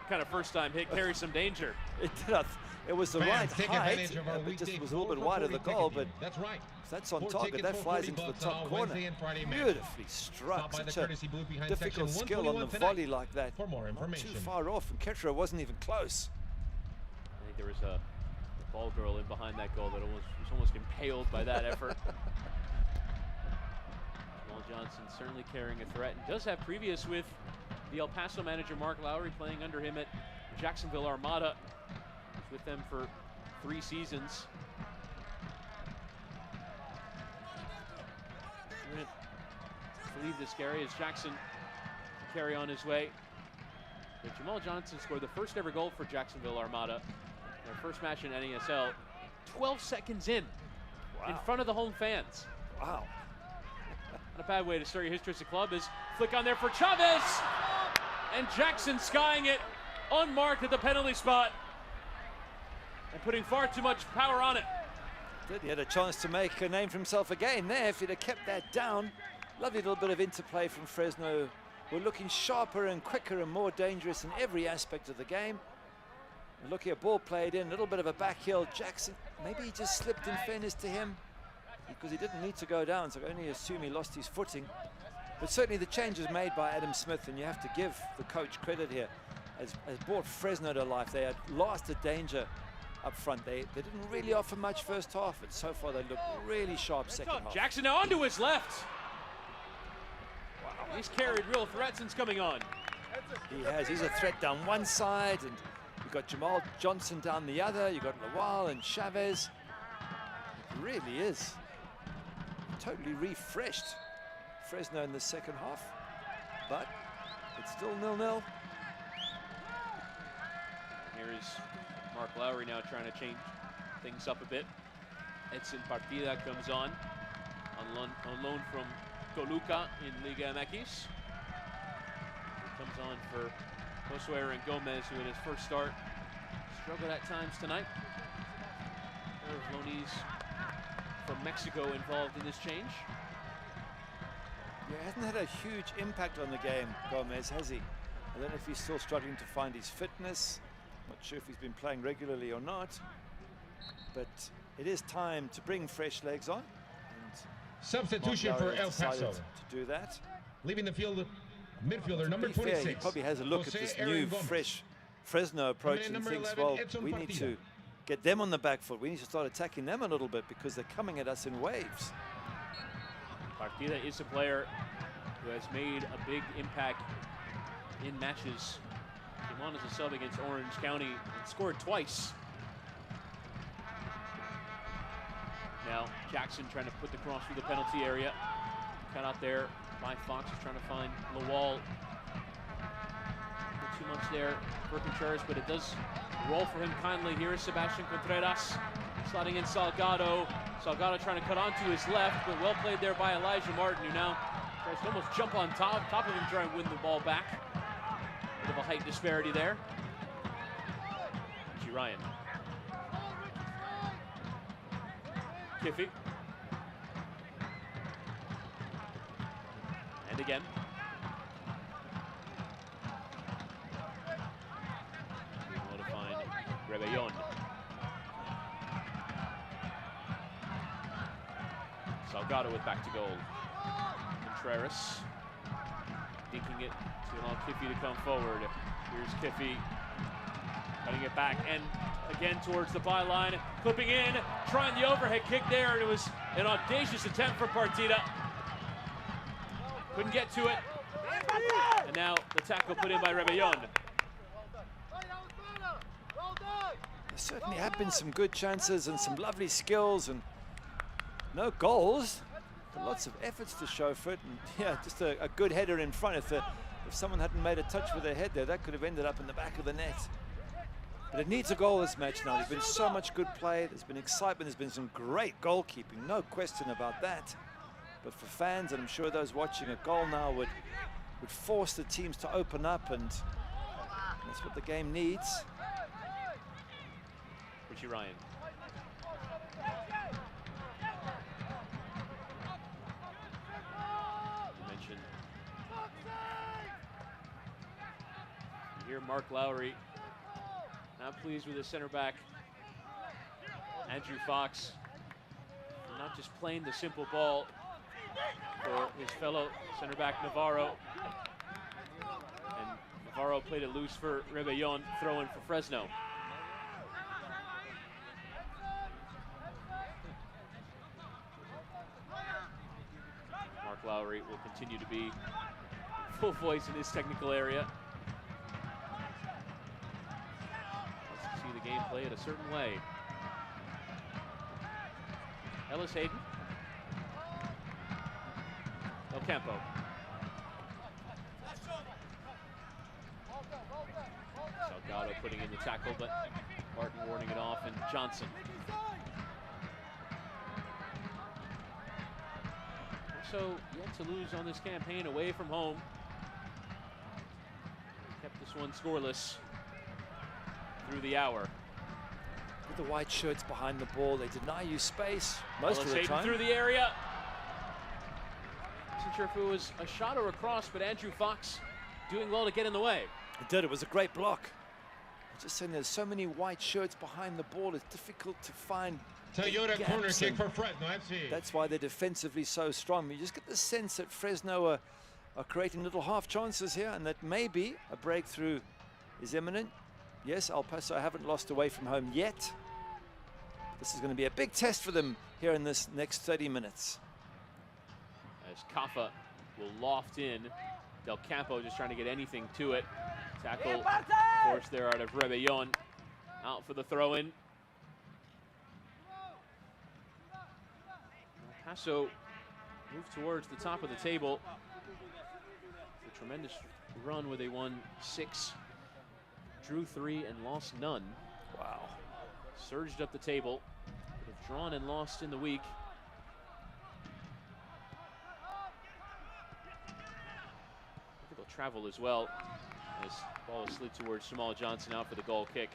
kind of first time hit carries some danger. It did. It was the right height. It just was a little bit wide of the goal, but that's right. That's on target. That flies into the top corner. Beautifully struck. Such a difficult skill on the volley like that. Not too far off, and Ketterer wasn't even close. I think there was a ball girl in behind that goal that was almost impaled by that effort. Jamal Johnson certainly carrying a threat, and does have previous with the El Paso manager Mark Lowry, playing under him at Jacksonville Armada. Was with them for 3 seasons. We're to leave this area as Jackson carry on his way. But Jamal Johnson scored the first ever goal for Jacksonville Armada, their first match in NASL, 12 seconds in front of the home fans. Wow. Not a bad way to start your history as a club. Is flick on there for Chavez, and Jackson skying it unmarked at the penalty spot. and putting far too much power on it. He had a chance to make a name for himself again there if he'd have kept that down. Lovely little bit of interplay from Fresno. We're looking sharper and quicker and more dangerous in every aspect of the game. And look here, ball played in, a little bit of a back heel. Jackson, maybe he just slipped in fairness to him because he didn't need to go down, so I only assume he lost his footing. But certainly the changes made by Adam Smith, and you have to give the coach credit here, has brought Fresno to life. They had lost a danger up front. They didn't really offer much first half, but so far they look really sharp second half. Jackson now onto his left. Wow. He's carried real threats since coming on. He has. He's a threat down one side, and you've got Jamal Johnson down the other. You've got Lawal and Chavez. It really is totally refreshed Fresno in the second half, but it's still 0-0. Here is Mark Lowry now trying to change things up a bit. Edson Partida comes on loan from Toluca in Liga MX. He comes on for Josué and Gomez, who in his first start struggled at times tonight. There's loanees from Mexico involved in this change. Yeah, hasn't had a huge impact on the game, Gomez, has he? I don't know if he's still struggling to find his fitness. Not sure if he's been playing regularly or not. But it is time to bring fresh legs on. And substitution for El Paso. To do that. Leaving the field, midfielder number 26. Fair, he probably has a look at this new, fresh Fresno approach and thinks, 11, well, we need to get them on the back foot. We need to start attacking them a little bit because they're coming at us in waves. Partida is a player who has made a big impact in matches. Came on as a sub against Orange County and scored twice. Now Jackson trying to put the cross through the penalty area. Cut out there by Fox, is trying to find Lawal. Not too much there for Contreras, but it does roll for him kindly. Here is Sebastian Contreras sliding in Salgado. Salgado trying to cut onto his left, but well played there by Elijah Martin, who now tries to almost jump on top of him, try and win the ball back. Bit of a height disparity there. G. Ryan. Kiffy. And again. Able to find Rebellon. Salgado with back to goal. Contreras dinking it to allow Kiffy to come forward. Here's Kiffy cutting it back and again towards the byline, clipping in, trying the overhead kick there, and it was an audacious attempt for Partida. Couldn't get to it. And now the tackle put in by Rebellon. There certainly have been some good chances and some lovely skills and no goals, but lots of efforts to show for it, and yeah, just a good header in front. If someone hadn't made a touch with their head there, that could have ended up in the back of the net. But it needs a goal this match now. There's been so much good play, there's been excitement, there's been some great goalkeeping, no question about that. But for fans, and I'm sure those watching, a goal now would force the teams to open up, and that's what the game needs. Richie Ryan. Here, Mark Lowry, not pleased with his center back, Andrew Fox, not just playing the simple ball for his fellow center back Navarro. And Navarro played it loose for Rebellon, throw in for Fresno. Mark Lowry will continue to be full voice in his technical area. The game play it a certain way. Ellis Hayden. El Campo. Salgado putting in the tackle, but Martin warding it off, and Johnson. So yet to lose on this campaign away from home. Kept this one scoreless through the hour. the white shirts behind the ball. They deny you space most of the time. Through the area. Wasn't sure if it was a shot or a cross, but Andrew Fox doing well to get in the way. It did. It was a great block. I'm just saying, there's so many white shirts behind the ball. It's difficult to find. Toyota corner kick for Fresno FC. That's why they're defensively so strong. You just get the sense that Fresno are creating little half chances here, and that maybe a breakthrough is imminent. Yes, El Paso haven't lost away from home yet. This is going to be a big test for them here in this next 30 minutes. As Kafa will loft in. Del Campo just trying to get anything to it. Tackle forced there out of Rebellon. Out for the throw-in. El Paso moved towards the top of the table. It's a tremendous run where they won 6, drew 3, and lost none. Wow. Surged up the table. Could have drawn and lost in the week. Difficult travel as well. As ball is slid towards Jamal Johnson out for the goal kick.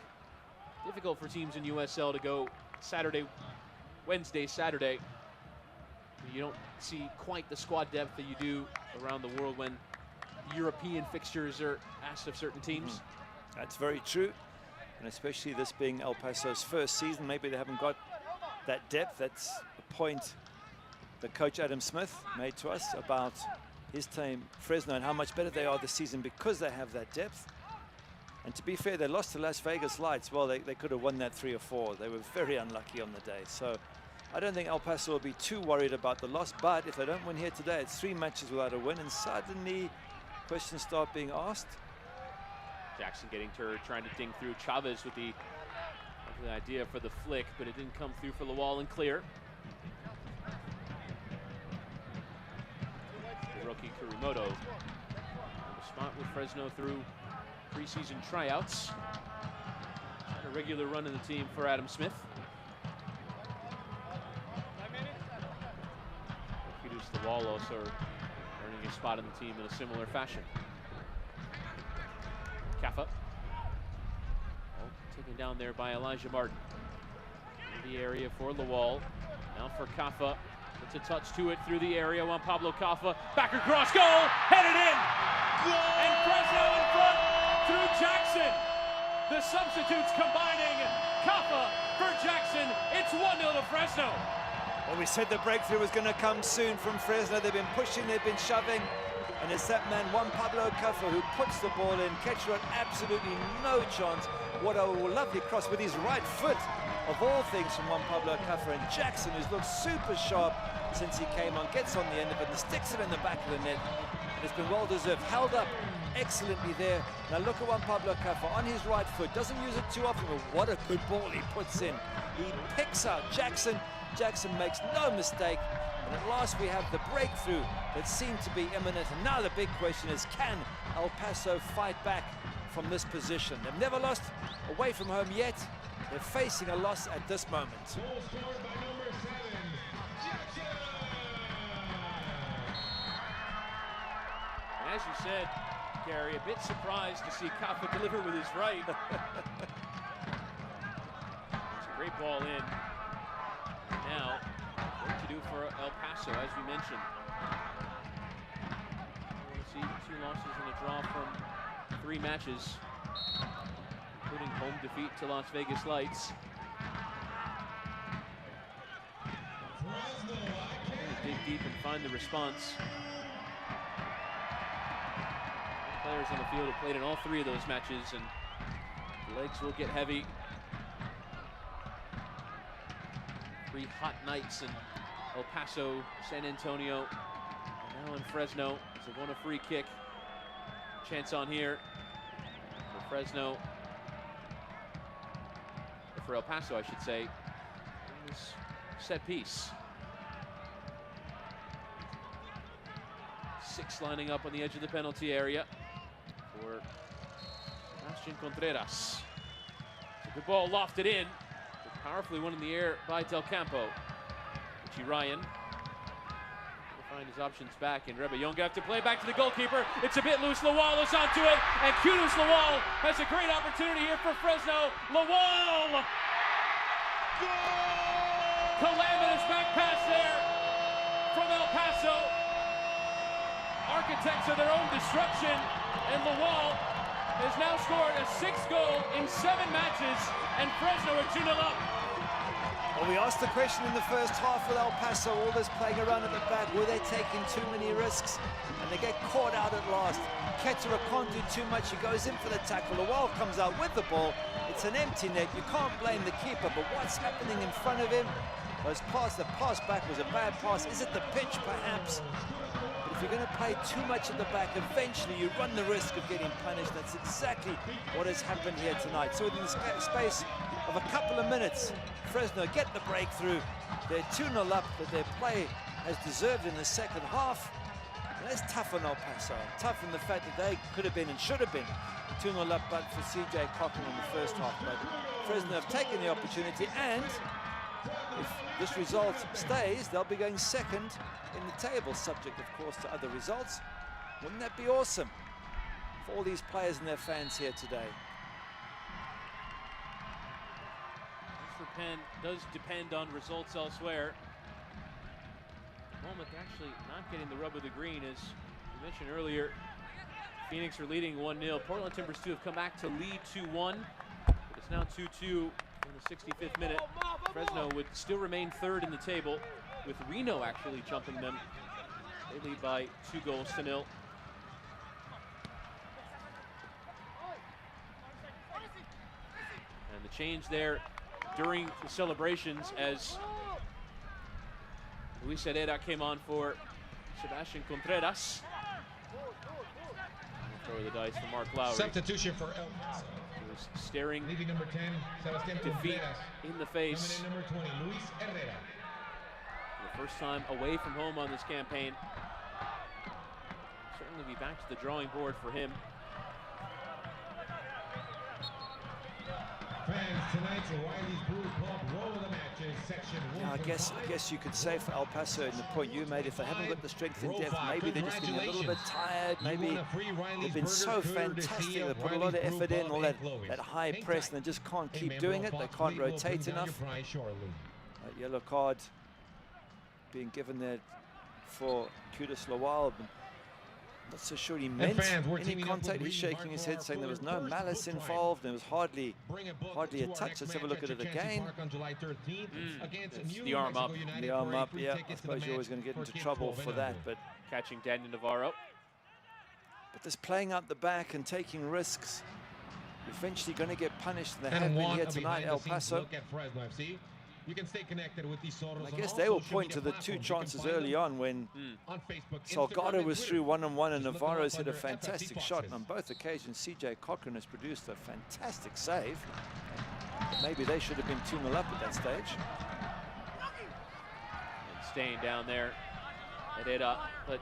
Difficult for teams in USL to go Wednesday, Saturday. You don't see quite the squad depth that you do around the world when European fixtures are asked of certain teams. That's very true. And especially this being El Paso's first season, maybe they haven't got that depth. That's the point that Coach Adam Smith made to us about his team, Fresno, and how much better they are this season because they have that depth. And to be fair, they lost to Las Vegas Lights. Well, they could have won that 3 or 4. They were very unlucky on the day. So I don't think El Paso will be too worried about the loss. But if they don't win here today, it's 3 matches without a win. And suddenly questions start being asked. Jackson getting to her, trying to ding through. Chavez with the idea for the flick, but it didn't come through for Lawal and clear. Rookie Kurimoto, the spot with Fresno through preseason tryouts. Had a regular run in the team for Adam Smith. Kudus Lawal also earning a spot in the team in a similar fashion. Kafa. Taken down there by Elijah Martin. In the area for Lawal. Now for Kafa. It's a touch to it through the area. Juan Pablo Kafa. Backer cross goal. Headed in. Goal! And Fresno in front through Jackson. The substitutes combining. Kafa for Jackson. It's 1-0 to Fresno. Well, we said the breakthrough was going to come soon from Fresno. They've been pushing, they've been shoving. And it's that man, Juan Pablo Kafa, who puts the ball in. Ketcher had absolutely no chance. What a lovely cross with his right foot, of all things, from Juan Pablo Kafa. And Jackson, who's looked super sharp since he came on, gets on the end of it and sticks it in the back of the net. And it's been well deserved. Held up excellently there. Now look at Juan Pablo Kafa on his right foot. Doesn't use it too often, but what a good ball he puts in. He picks out Jackson. Jackson makes no mistake. And at last we have the breakthrough that seemed to be imminent. And now the big question is, can El Paso fight back from this position? They've never lost away from home yet. They're facing a loss at this moment. Goal scored by number 7, Jackson. As you said, Gary, a bit surprised to see Kafa deliver with his right. It's a great ball in. Now, what to do for El Paso, as we mentioned. We'll see 2 losses and a draw from 3 matches, including home defeat to Las Vegas Lights. Dig deep and find the response. Players on the field have played in all 3 of those matches, and the legs will get heavy. 3 hot nights in El Paso, San Antonio, and now in Fresno. As they want a free kick. Chance on here for Fresno, or for El Paso, I should say. Set piece. 6 lining up on the edge of the penalty area for Sebastian Contreras. It's a good ball lofted in. Powerfully won in the air by Del Campo. Richie Ryan will find his options back, and Rebellon got to play back to the goalkeeper. It's a bit loose. Lawal is onto it, and Kudus Lawal has a great opportunity here for Fresno. Lawal Calamitous back pass there from El Paso. Architects of their own destruction, and Lawal has now scored a 6th goal in 7 matches, and Fresno are 2-0 up. Well, we asked the question in the first half with El Paso, all this playing around at the back, were they taking too many risks? And they get caught out at last. Ketterer can't do too much, he goes in for the tackle. Lawal comes out with the ball, it's an empty net, you can't blame the keeper, but what's happening in front of him? The pass back was a bad pass. Is it the pitch, perhaps? But if you're going to play too much at the back, eventually you run the risk of getting punished. That's exactly what has happened here tonight. So within the space of a couple of minutes, Fresno get the breakthrough. They're 2-0 up, but their play has deserved in the second half. And that's tough on El Paso. Tough in the fact that they could have been and should have been 2-0 up, but for CJ Cochran in the first half. But Fresno have taken the opportunity, and if this result stays, they'll be going second in the table, subject, of course, to other results. Wouldn't that be awesome for all these players and their fans here today? For Penn does depend on results elsewhere. At the moment, they're actually not getting the rub of the green, as we mentioned earlier. Phoenix are leading 1-0. Portland Timbers 2 have come back to lead 2-1. It's now 2-2 in the 65th minute. Fresno would still remain third in the table, with Reno actually jumping them. They lead by 2-0. And the change there during the celebrations as Luis Herrera came on for Sebastian Contreras. Throw the dice for Mark Lowry. Substitution for El Paso. Staring number 10, Sebastian defeat Contreras. in the face. Number 20, Luis Herrera. For the first time away from home on this campaign. Certainly be back to the drawing board for him. Fans, tonight's O'Reilly's Brew Pub Roll of the Matches, section 1. Yeah, I guess you could say for El Paso, in the point you made, if they haven't got the strength and depth, maybe they're just getting a little bit tired. Maybe they've been so fantastic, they put a lot of effort in, all that high press, and they just can't keep doing it. They can't rotate enough. Yellow card being given there for Kudus Lawal. Not so sure he meant any contact. He's shaking his head, saying there was no malice involved. There was hardly a touch. Let's have a look at it again. The arm up. The arm up, yeah. I suppose you're always going to get into trouble for that, but catching Daniel Navarro. But this playing out the back and taking risks, eventually going to get punished. They have been here tonight, El Paso. You can stay connected with these Soros. I guess they will point to the 2 chances early on when Salgado was through 1-on-1 and Navarro's hit a fantastic shot. And on both occasions, CJ Cochran has produced a fantastic save. Maybe they should have been 2-0 up at that stage. And staying down there at it up. But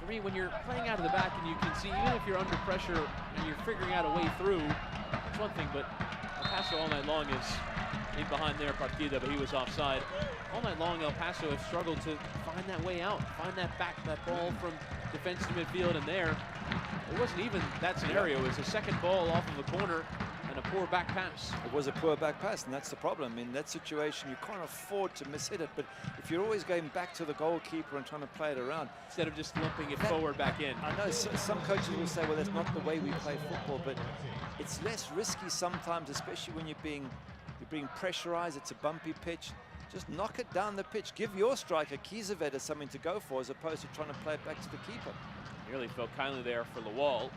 for me, when you're playing out of the back and you can see, even if you're under pressure and you're figuring out a way through, it's one thing, but El Paso all night long is in behind their Partida, but he was offside. All night long, El Paso have struggled to find that way out, find that ball from defense to midfield, and there, it wasn't even that scenario. It was a second ball off of the corner and a poor back pass. It was a poor back pass, and that's the problem. In that situation, you can't afford to mishit it, but if you're always going back to the goalkeeper and trying to play it around, instead of just lumping it forward back in. I know some coaches will say, well, that's not the way we play football, but it's less risky sometimes, especially when you're being pressurized. It's a bumpy pitch. Just knock it down the pitch. Give your striker, Kiesewetter, something to go for, as opposed to trying to play it back to the keeper. Nearly felt kindly there for Lawal.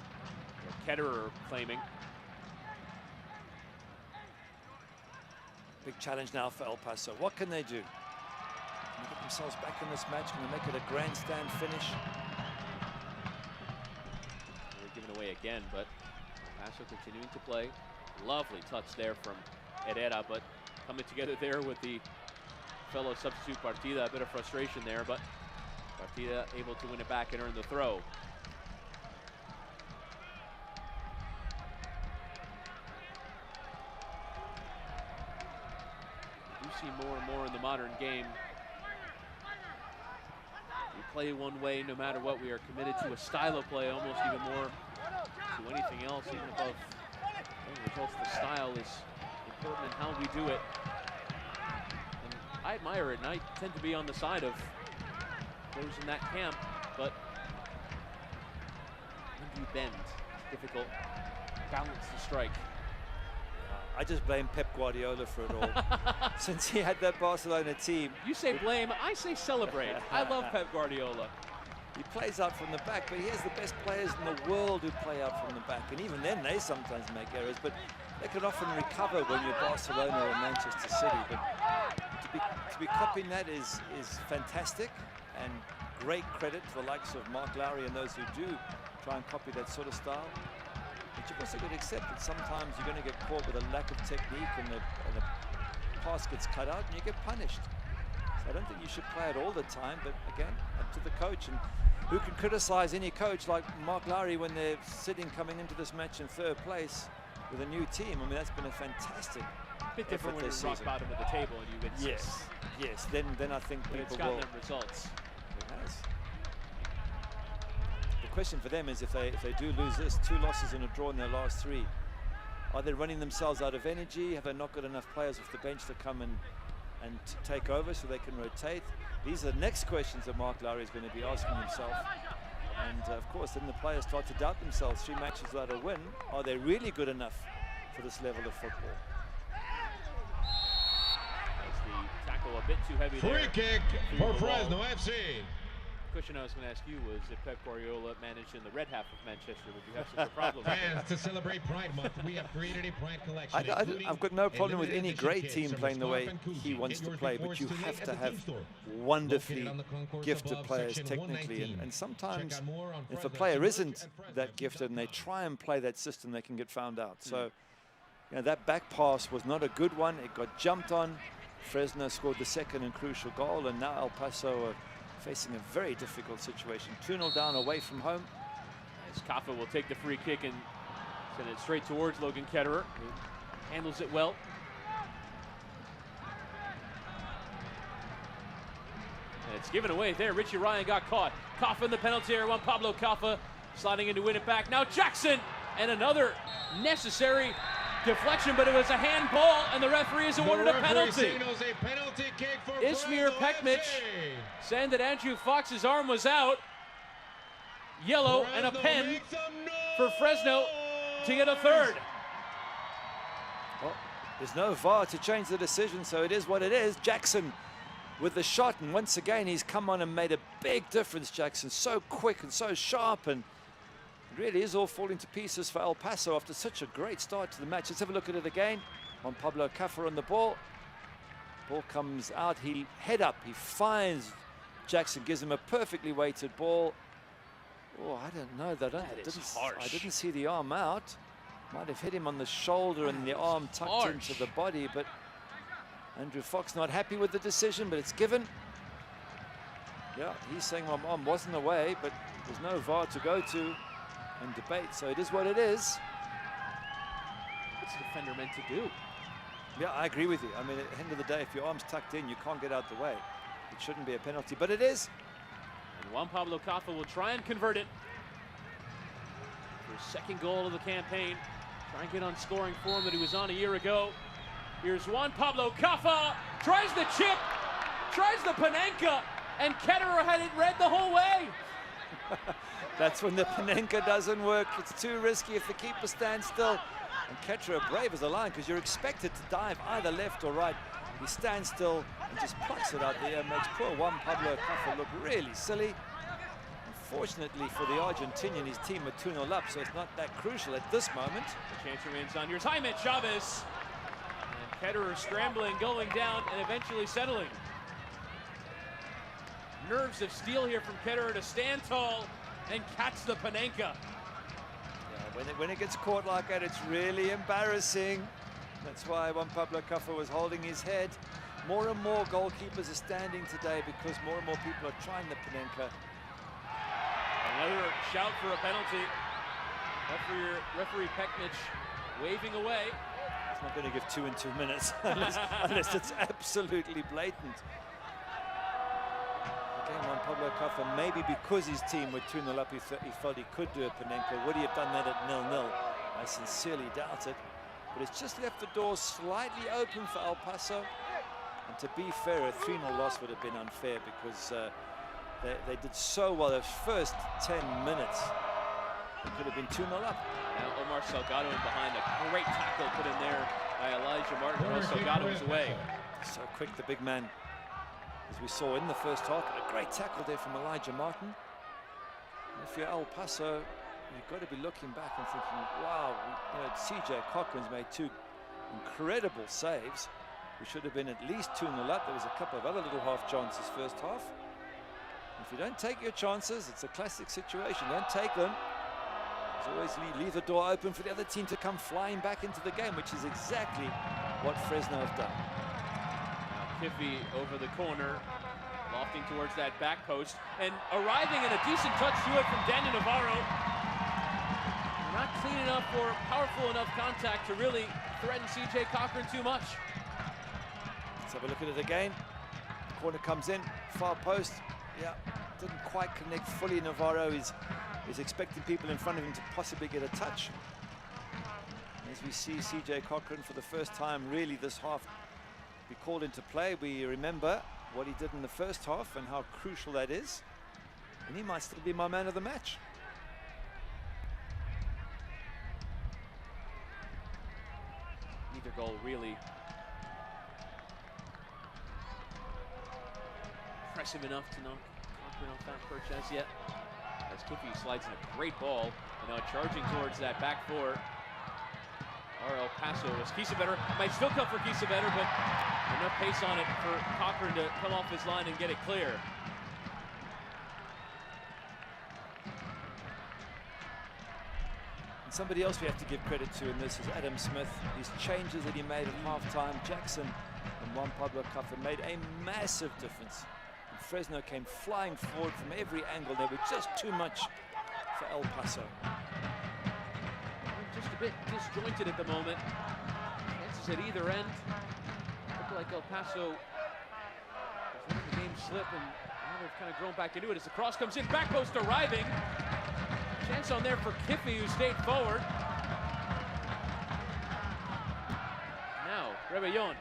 Ketterer claiming. Big challenge now for El Paso. What can they do? Can they get themselves back in this match? Can they make it a grandstand finish? They're giving away again, but El Paso continuing to play. Lovely touch there from Herrera, but coming together there with the fellow substitute Partida. A bit of frustration there, but Partida able to win it back and earn the throw. You see more and more in the modern game. We play one way no matter what. We are committed to a style of play, almost even more to anything else, even above results. The style is important in how we do it. And I admire it, and I tend to be on the side of those in that camp, but when do you bend? It's difficult. Balance the strike. I just blame Pep Guardiola for it all. Since he had that Barcelona team. You say blame, I say celebrate. I love Pep Guardiola. He plays out from the back, but he has the best players in the world who play out from the back. And even then, they sometimes make errors, but they can often recover when you're Barcelona or Manchester City. But to be copying that is fantastic, and great credit to the likes of Mark Lowry and those who do try and copy that sort of style. But you've also got to accept that sometimes you're going to get caught with a lack of technique and the pass gets cut out and you get punished. So I don't think you should play it all the time, but again, up to the coach. And who can criticize any coach like Mark Lowry when they're sitting coming into this match in third place with a new team? I mean, that's been a fantastic bit different when you're rock bottom of the table and you win six. Yes. Then I think people it's gotten will. them results. It has. The question for them is if they do lose this, 2 losses and a draw in their last 3, are they running themselves out of energy? Have they not got enough players off the bench to come and take over so they can rotate? These are the next questions that Mark Lowry is going to be asking himself. And of course, then the players start to doubt themselves. 3 matches without a win. Are they really good enough for this level of football? As the tackle a bit too heavy there. Free kick for Fresno FC. Question I was going to ask you was if Pep Guardiola managed in the red half of Manchester, would you have such a problem? Fans, to celebrate Pride Month, we have created a Pride collection. I've got no problem with any great team playing the way he wants to play, but you have to have wonderfully gifted players technically. And sometimes if a player isn't that gifted and they try and play that system, they can get found out. So that back pass was not a good one. It got jumped on. Fresno scored the second and crucial goal, and now El Paso are facing a very difficult situation. 2-0 down away from home. As Kaffa will take the free kick and send it straight towards Logan Ketterer, who handles it well. And it's given away there. Richie Ryan got caught. Kaffa in the penalty area. Juan Pablo Kaffa sliding in to win it back. Now Jackson, and another necessary deflection, but it was a handball, and the referee has awarded a penalty. Ismir Pekmic saying that Andrew Fox's arm was out. Yellow and a pen for Fresno to get a third. Well, there's no VAR to change the decision, so it is what it is. Jackson with the shot, and once again he's come on and made a big difference. Jackson, so quick and so sharp, and really is all falling to pieces for El Paso after such a great start to the match. Let's have a look at it again. On Pablo Kaffa on the ball. Ball comes out, he head up, he finds Jackson, gives him a perfectly weighted ball. Oh, I don't know that. I didn't see the arm out. Might have hit him on the shoulder and the arm tucked into the body, but Andrew Fox not happy with the decision, but it's given. Yeah, he's saying my arm wasn't away, but there's no VAR to go to and debate, so it is what it is. What's the defender meant to do? Yeah, I agree with you. I mean, at the end of the day, if your arm's tucked in, you can't get out the way. It shouldn't be a penalty, but it is. And Juan Pablo Kaffa will try and convert it for his second goal of the campaign. Try and get on scoring form that he was on a year ago. Here's Juan Pablo Kaffa, tries the chip, tries the Panenka, and Ketterer had it read the whole way. That's when the Panenka doesn't work. It's too risky if the keeper stands still. And Ketterer brave as a lion, because you're expected to dive either left or right. He stands still and just plucks it out the air, makes poor Juan Pablo Kaffa look really silly. Unfortunately for the Argentinian, his team are 2-0 up, so it's not that crucial at this moment. The chance remains on. Here's Jaime Chavez. And Ketterer scrambling, going down, and eventually settling. Nerves of steel here from Ketterer to stand tall and catch the Panenka. Yeah, when it gets caught like that, it's really embarrassing. That's why Juan Pablo Kaffa was holding his head. More and more goalkeepers are standing today because more and more people are trying the Panenka. Another shout for a penalty. Referee Pekmic waving away. He's not going to give 2 in 2 minutes unless it's absolutely blatant. Again, Juan Pablo Kaffa, maybe because his team were 2-0 up, he felt he could do a Panenka. Would he have done that at 0-0? I sincerely doubt it. but it's just left the door slightly open for El Paso. And to be fair, a 3-0 loss would have been unfair because they did so well those first 10 minutes. It could have been 2-0 up. Now Omar Salgado in behind, a great tackle put in there by Elijah Martin. Well, Salgado was away. So quick, the big man, as we saw in the first half. A great tackle there from Elijah Martin. And if you're El Paso, you've got to be looking back and thinking, wow, you know, CJ Cochran's made 2 incredible saves. We should have been at least 2-0 up. There was a couple of other little half chances first half. If you don't take your chances, it's a classic situation. Don't take them. There's always leave the door open for the other team to come flying back into the game, which is exactly what Fresno have done. Now Kiffy over the corner, lofting towards that back post, and arriving in a decent touch to it from Daniel Navarro. Not clean enough or powerful enough contact to really threaten CJ Cochran too much. Let's have a look at it again. Corner comes in, far post. Yeah, didn't quite connect fully. Navarro is expecting people in front of him to possibly get a touch. As we see CJ Cochran for the first time really this half be called into play, we remember what he did in the first half and how crucial that is. And he might still be my man of the match. Neither goal really impressive enough to knock Cochran off that perch as yet. As Kiffy slides in a great ball, and now charging towards that back four. El Paso as Kiesewetter might still come for Kiesewetter, but enough pace on it for Cochran to come off his line and get it clear. And somebody else we have to give credit to in this is Adam Smith. His changes that he made at halftime, Jackson and Juan Pablo Cuffer made a massive difference. And Fresno came flying forward from every angle. They were just too much for El Paso. Just a bit disjointed at the moment. Chances at either end. Look like El Paso has let the game slip, and now they've kind of grown back into it as the cross comes in. Back post arriving. Chance on there for Kiffy, who stayed forward. Now, Rebellon.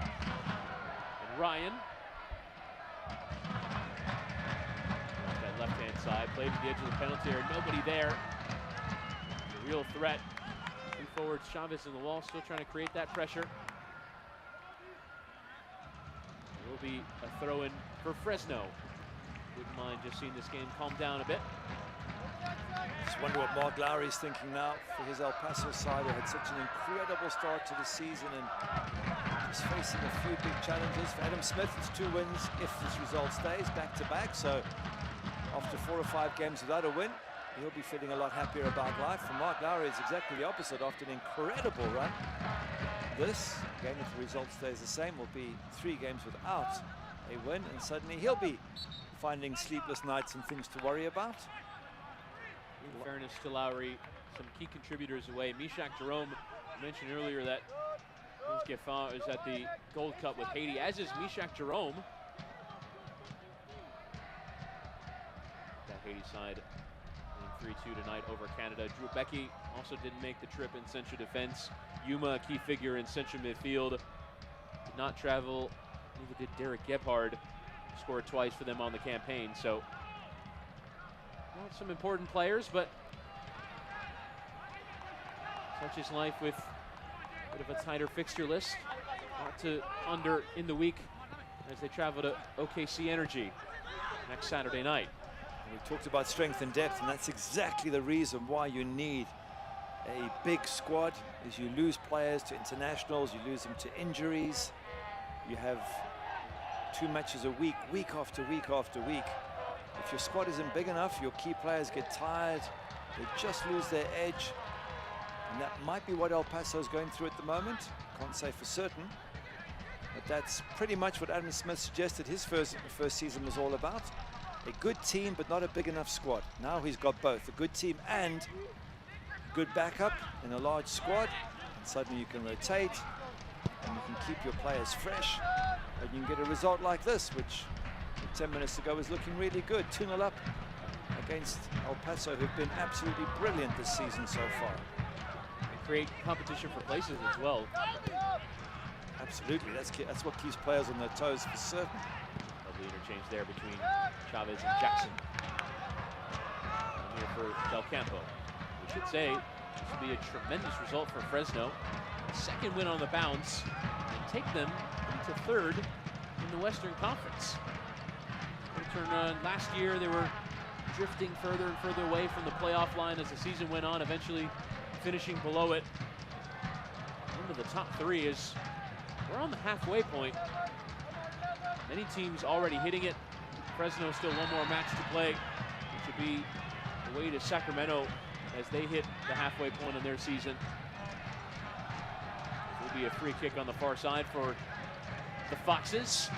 And Ryan. That left-hand side, played to the edge of the penalty area. Nobody there. Real threat. Two forwards, Chavez in the wall, still trying to create that pressure. There will be a throw-in for Fresno. Wouldn't mind just seeing this game calm down a bit. Just wonder what Mark Lowry's thinking now for his El Paso side, who had such an incredible start to the season and just facing a few big challenges. For Adam Smith, it's 2 wins if this result stays back-to-back. So after 4 or 5 games without a win, he'll be feeling a lot happier about life. For Mark Lowry, it's exactly the opposite. After an incredible run, this, again, if the result stays the same, will be 3 games without a win, and suddenly he'll be finding sleepless nights and things to worry about. In fairness to Lowry, some key contributors away. Meshach Jerome mentioned earlier that Geffen is at the Gold Cup with Haiti, as is Meshach Jerome. That Haiti side 3-2 tonight over Canada. Drew Becky also didn't make the trip in central defense. Yuma, a key figure in central midfield, did not travel. Neither did Derek Gebhard. Scored twice for them on the campaign. So, not some important players, but such is life with a bit of a tighter fixture list. Not to under in the week as they travel to OKC Energy next Saturday night. We talked about strength and depth, and that's exactly the reason why you need a big squad. As you lose players to internationals, you lose them to injuries. You have 2 matches a week, week after week after week. If your squad isn't big enough, your key players get tired. They just lose their edge. And that might be what El Paso is going through at the moment. Can't say for certain. But that's pretty much what Adam Smith suggested his first season was all about. A good team, but not a big enough squad. Now he's got both, a good team and good backup in a large squad. And suddenly you can rotate, and you can keep your players fresh, and you can get a result like this, which 10 minutes ago was looking really good. 2-0 up against El Paso, who've been absolutely brilliant this season so far. create competition for places as well. Absolutely, that's what keeps players on their toes for certain. Lovely interchange there between Chavez and Jackson. And here for Del Campo. We should say this would be a tremendous result for Fresno. Second win on the bounce, and take them into third in the Western Conference. Last year they were drifting further and further away from the playoff line as the season went on, eventually finishing below it. Into the top three is we're on the halfway point. Many teams already hitting it. Fresno still one more match to play, which would be the way to Sacramento as they hit the halfway point in their season. It will be a free kick on the far side for the Foxes.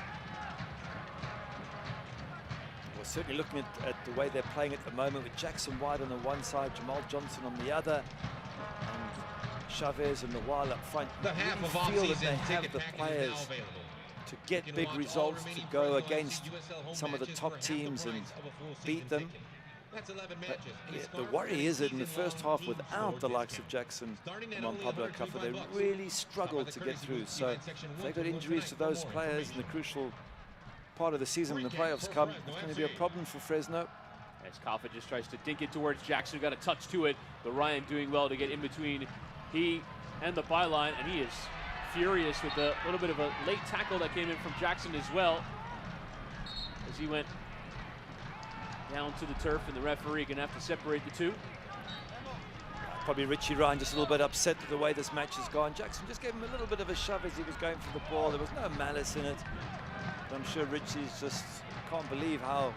Well, certainly looking at the way they're playing at the moment, with Jackson White on the one side, Jamal Johnson on the other, and Chavez and Noir up front. The half of feel that they off-season have ticket the packages players now available. to get big results, to go against some of the top teams and beat them. That's 11 But, matches. the worry is that in the first half, without the likes of Jackson and Pablo Cuffer, they really struggled to get through. So if they got injuries to those players in the crucial part of the season when the playoffs come, it's going to be a problem for Fresno. As Cuffer just tries to dink it towards Jackson, got a touch to it, but Ryan doing well to get in between he and the byline, and he is furious with a little bit of a late tackle that came in from Jackson as well, as he went down to the turf, and the referee gonna have to separate the two. Probably Richie Ryan just a little bit upset with the way this match has gone. Jackson just gave him a little bit of a shove as he was going for the ball. There was no malice in it. But I'm sure Richie's just can't believe how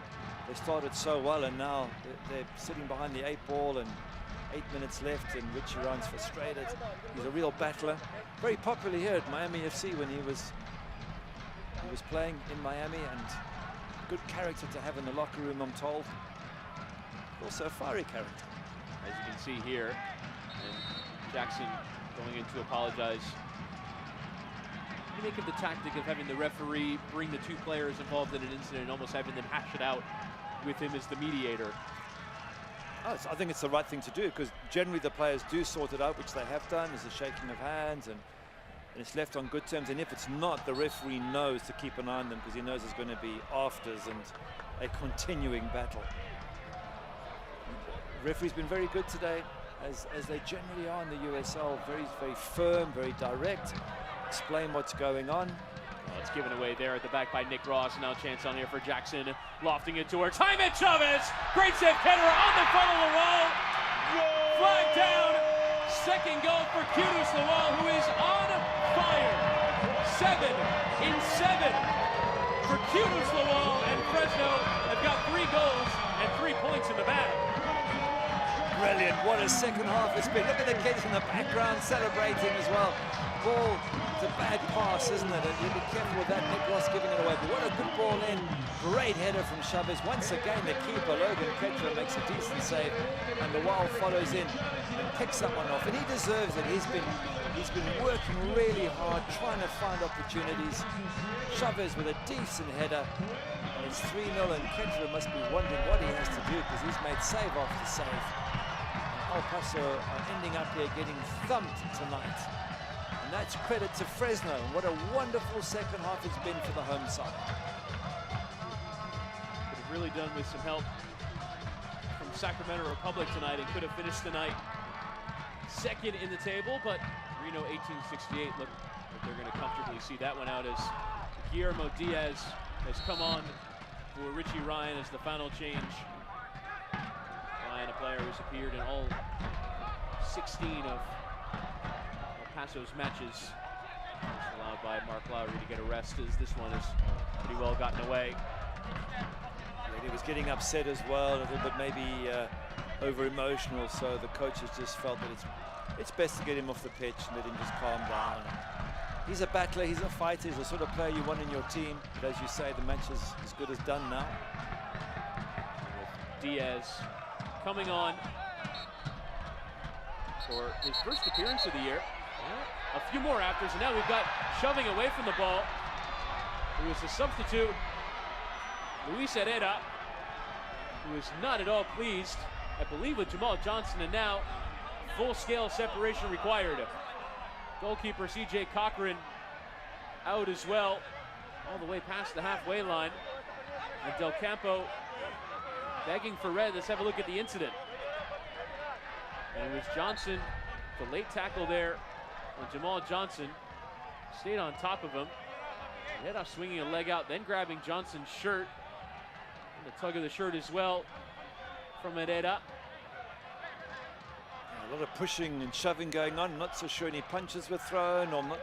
they started so well, and now they're sitting behind the 8 ball and 8 minutes left, and Richie Ryan's frustrated. He's a real battler. Very popular here at Miami FC when he was playing in Miami, and good character to have in the locker room, I'm told. Also a fiery character. As you can see here, and Jackson going in to apologize. What do you make of the tactic of having the referee bring the two players involved in an incident and almost having them hash it out with him as the mediator? I think it's the right thing to do, because generally the players do sort it out, which they have done. There's a shaking of hands, and it's left on good terms. And if it's not, the referee knows to keep an eye on them, because he knows there's going to be afters and a continuing battle. The referee's been very good today, as they generally are in the USL. Very, very firm, very direct. Explain what's going on. Well, it's given away there at the back by Nick Ross. Now a chance on here for Jackson, lofting it towards Jaime Chavez. Great save, Ketterer on the front of the wall. Flag down. Second goal for Kudus Lawal, who is on fire. 7 in 7 for Kudus Lawal, and Fresno have got 3 goals and 3 points in the bag. Brilliant, what a second half it's been. Look at the kids in the background celebrating as well. Ball, it's a bad pass, isn't it? You'll be careful with that, Nick Ross giving it away. But what a good ball in. Great header from Chavez. Once again, the keeper, Logan Ketcher, makes a decent save. And the Wild follows in and picks that one off. And he deserves it. He's been working really hard, trying to find opportunities. Chavez with a decent header. And it's 3-0, and Ketcher must be wondering what he has to do, because he's made save after save. El Paso are ending up here getting thumped tonight. And that's credit to Fresno, and what a wonderful second half it's been for the home side. Could have really done with some help from Sacramento Republic tonight, and could have finished the night second in the table, but Reno 1868 look like they're going to comfortably see that one out, as Guillermo Diaz has come on for Richie Ryan as the final change. Ryan, a player who's appeared in all 16 of El Paso's matches. It's allowed by Mark Lowry to get a rest, as this one is pretty well gotten away. He was getting upset as well, a little bit maybe over emotional, so the coaches just felt that it's best to get him off the pitch and let him just calm down. He's a battler, he's a fighter, he's the sort of player you want in your team. But as you say, the match is as good as done now. With Diaz coming on for his first appearance of the year. A few more afters, and now we've got shoving away from the ball. It was a substitute, Luis Herrera, who is not at all pleased, I believe, with Jamal Johnson, and now full-scale separation required. Goalkeeper C.J. Cochran out as well, all the way past the halfway line. And Del Campo begging for red. Let's have a look at the incident. And it was Johnson, the late tackle there. And Jamal Johnson stayed on top of him. Head off swinging a leg out, then grabbing Johnson's shirt. And the tug of the shirt as well from Herrera. A lot of pushing and shoving going on. I'm not so sure any punches were thrown, or not.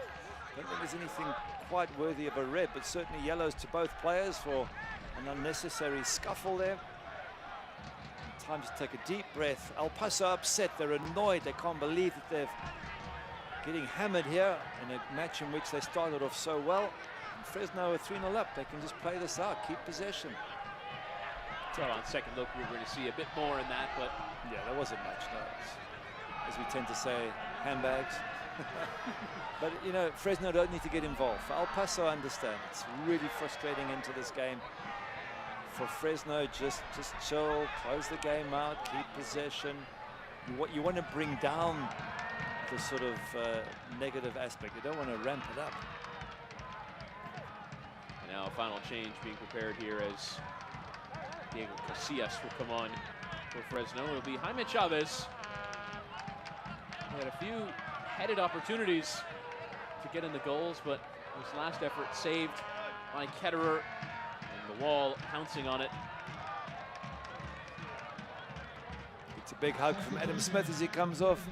I don't think there's anything quite worthy of a red, but certainly yellows to both players for an unnecessary scuffle there. Time to take a deep breath. El Paso upset. They're annoyed. They can't believe that they're getting hammered here in a match in which they started off so well. And Fresno are 3-0 up. They can just play this out, keep possession. Well, on second look, we're going to see a bit more in that, but yeah, there wasn't much. No, as we tend to say, handbags. But you know, Fresno don't need to get involved. For El Paso, I understand. It's really frustrating into this game. For Fresno, just chill, close the game out, keep possession. You want to bring down the sort of negative aspect. You don't want to ramp it up. And now a final change being prepared here as Diego Casillas will come on for Fresno. It'll be Jaime Chavez. He had a few headed opportunities to get in the goals, but his last effort saved by Ketterer. And the wall pouncing on it. It's a big hug from Adam Smith as he comes off.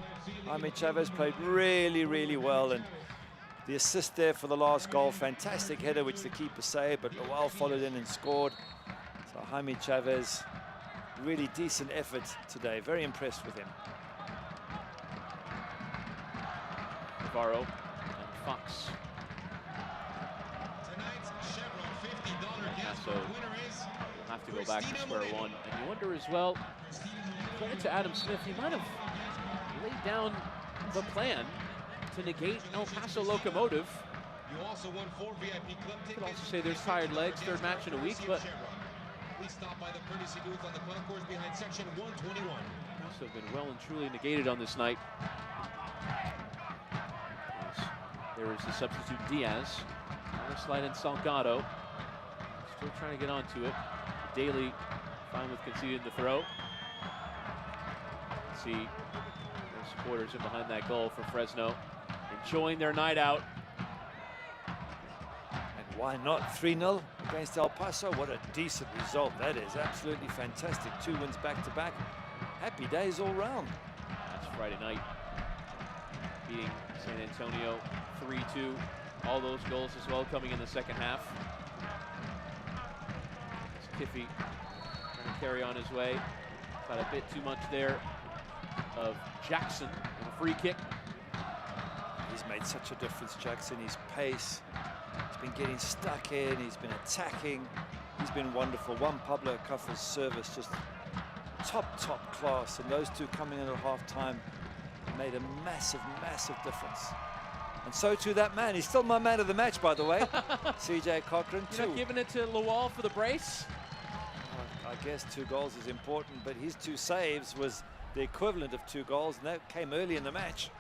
Jaime Chavez played really, really well, and the assist there for the last goal, fantastic header which the keeper saved, but Lowell followed in and scored. So Jaime Chavez, really decent effort today. Very impressed with him. Navarro and Fox. So we'll have to go back to square one. And you wonder as well, credit to Adam Smith, he might have laid down the plan to negate El Paso Locomotive. You also won 4 VIP club tickets. You could also say there's tired legs, third match in a week, but please stop by the courtesy booth on the concourse behind section 121. Also been well and truly negated on this night. There is the substitute Diaz. Slide in Salgado. Still trying to get onto it. Daly fine with conceding the throw. See their supporters in behind that goal for Fresno, enjoying their night out. And why not 3-0 against El Paso? What a decent result that is. Absolutely fantastic. 2 wins back-to-back. Happy days all round. That's Friday night. Beating San Antonio 3-2. All those goals as well coming in the second half. Kiffy trying to carry on his way. Got a bit too much there of Jackson with a free kick. He's made such a difference, Jackson. His pace, he's been getting stuck in, he's been attacking. He's been wonderful. Juan Pablo Cuff's service, just top class. And those two coming in at half-time made a massive difference. And so too that man. He's still my man of the match, by the way. C.J. Cochran, You're not giving it to Lowell for the brace? I guess 2 goals is important, but his 2 saves was the equivalent of 2 goals, and that came early in the match.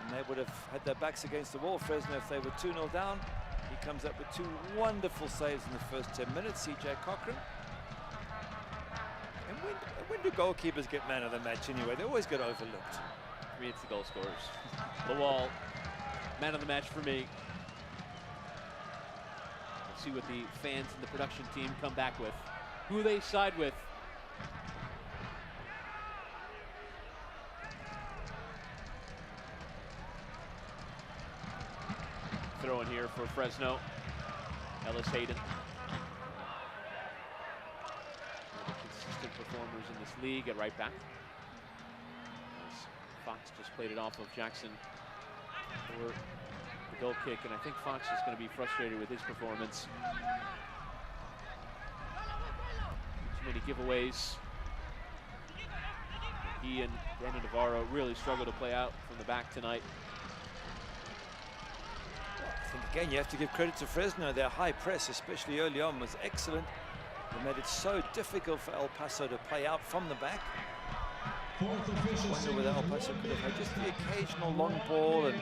And they would have had their backs against the wall, Fresno, if they were 2-0 down. He comes up with 2 wonderful saves in the first 10 minutes, C.J. Cochran. And when do goalkeepers get man of the match anyway? They always get overlooked. For me, it's the goal scorers. Lowell, man of the match for me. Let's see what the fans and the production team come back with. Who they side with. Throw in here for Fresno. Ellis Hayden. One of the consistent performers in this league at right back. As Fox just played it off of Jackson for the goal kick, and I think Fox is going to be frustrated with his performance. Too many giveaways. He and Danny Navarro really struggle to play out from the back tonight. I think again you have to give credit to Fresno. Their high press, especially early on, was excellent. They made it so difficult for El Paso to play out from the back. wonder whether El Paso could have had just the occasional long ball, and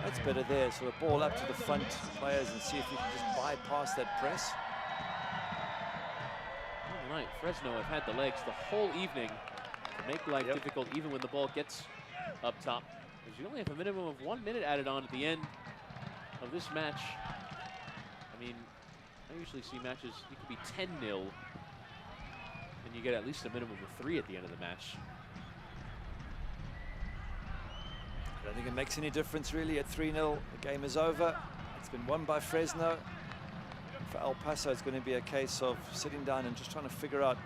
that's better there. So a ball up to the front players and see if you can just bypass that press. Tonight, Fresno have had the legs the whole evening to make life difficult, even when the ball gets up top. Because you only have a minimum of 1 minute added on at the end of this match. I mean, I usually see matches, it could be 10-0, and you get at least a minimum of 3 at the end of the match. I don't think it makes any difference really at 3-0. The game is over. It's been won by Fresno. For El Paso, it's going to be a case of sitting down and just trying to figure out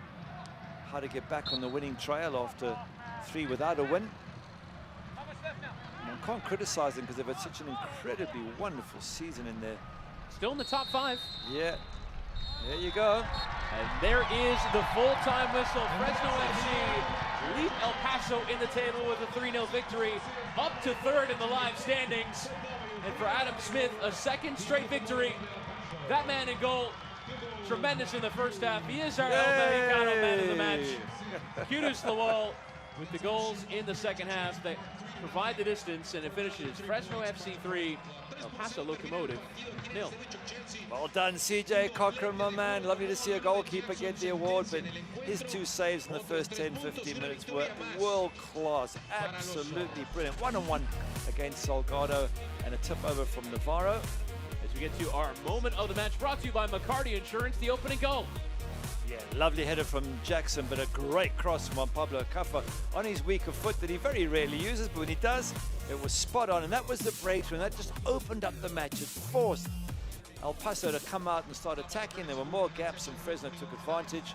how to get back on the winning trail after 3 without a win. And I can't criticize them because they've had such an incredibly wonderful season in there. Still in the top 5. Yeah, there you go. And there is the full-time whistle. Fresno FC lead El Paso in the table with a 3-0 victory, up to 3rd in the live standings. And for Adam Smith, a 2nd straight victory. That man in goal, tremendous in the first half. He is our El Mexicano man of the match. Kudos Lawal with the goals in the second half that provide the distance, and it finishes Fresno FC 3, El Paso Locomotive 0. Well done, CJ Cochran, my man. Lovely to see a goalkeeper get the award, but his 2 saves in the first 10-15 minutes were world class. Absolutely brilliant. 1-on-1 against Salgado, and a tip over from Navarro. As we get to our moment of the match, brought to you by McCarty Insurance, the opening goal. Yeah, lovely header from Jackson, but a great cross from Juan Pablo Caffa on his weaker foot that he very rarely uses, but when he does, it was spot on, and that was the breakthrough, and that just opened up the match. It forced El Paso to come out and start attacking. There were more gaps, and Fresno took advantage.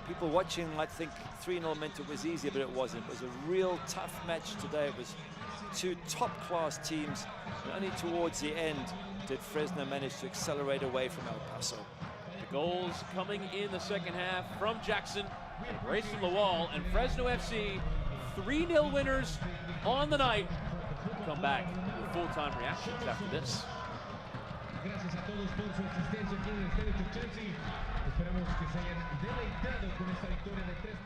People watching might think 3-0 meant it was easier, but it wasn't. It was a real tough match today. It was 2 top-class teams, and only towards the end did Fresno manage to accelerate away from El Paso. The goals coming in the second half from Jackson and Grayson Lawal, and Fresno FC 3-0 winners on the night. We'll come back with full-time reactions after this. Gracias a todos por su asistencia aquí en el Estadio Chelsea. Esperamos que se hayan deleitado con esta victoria de 3-0.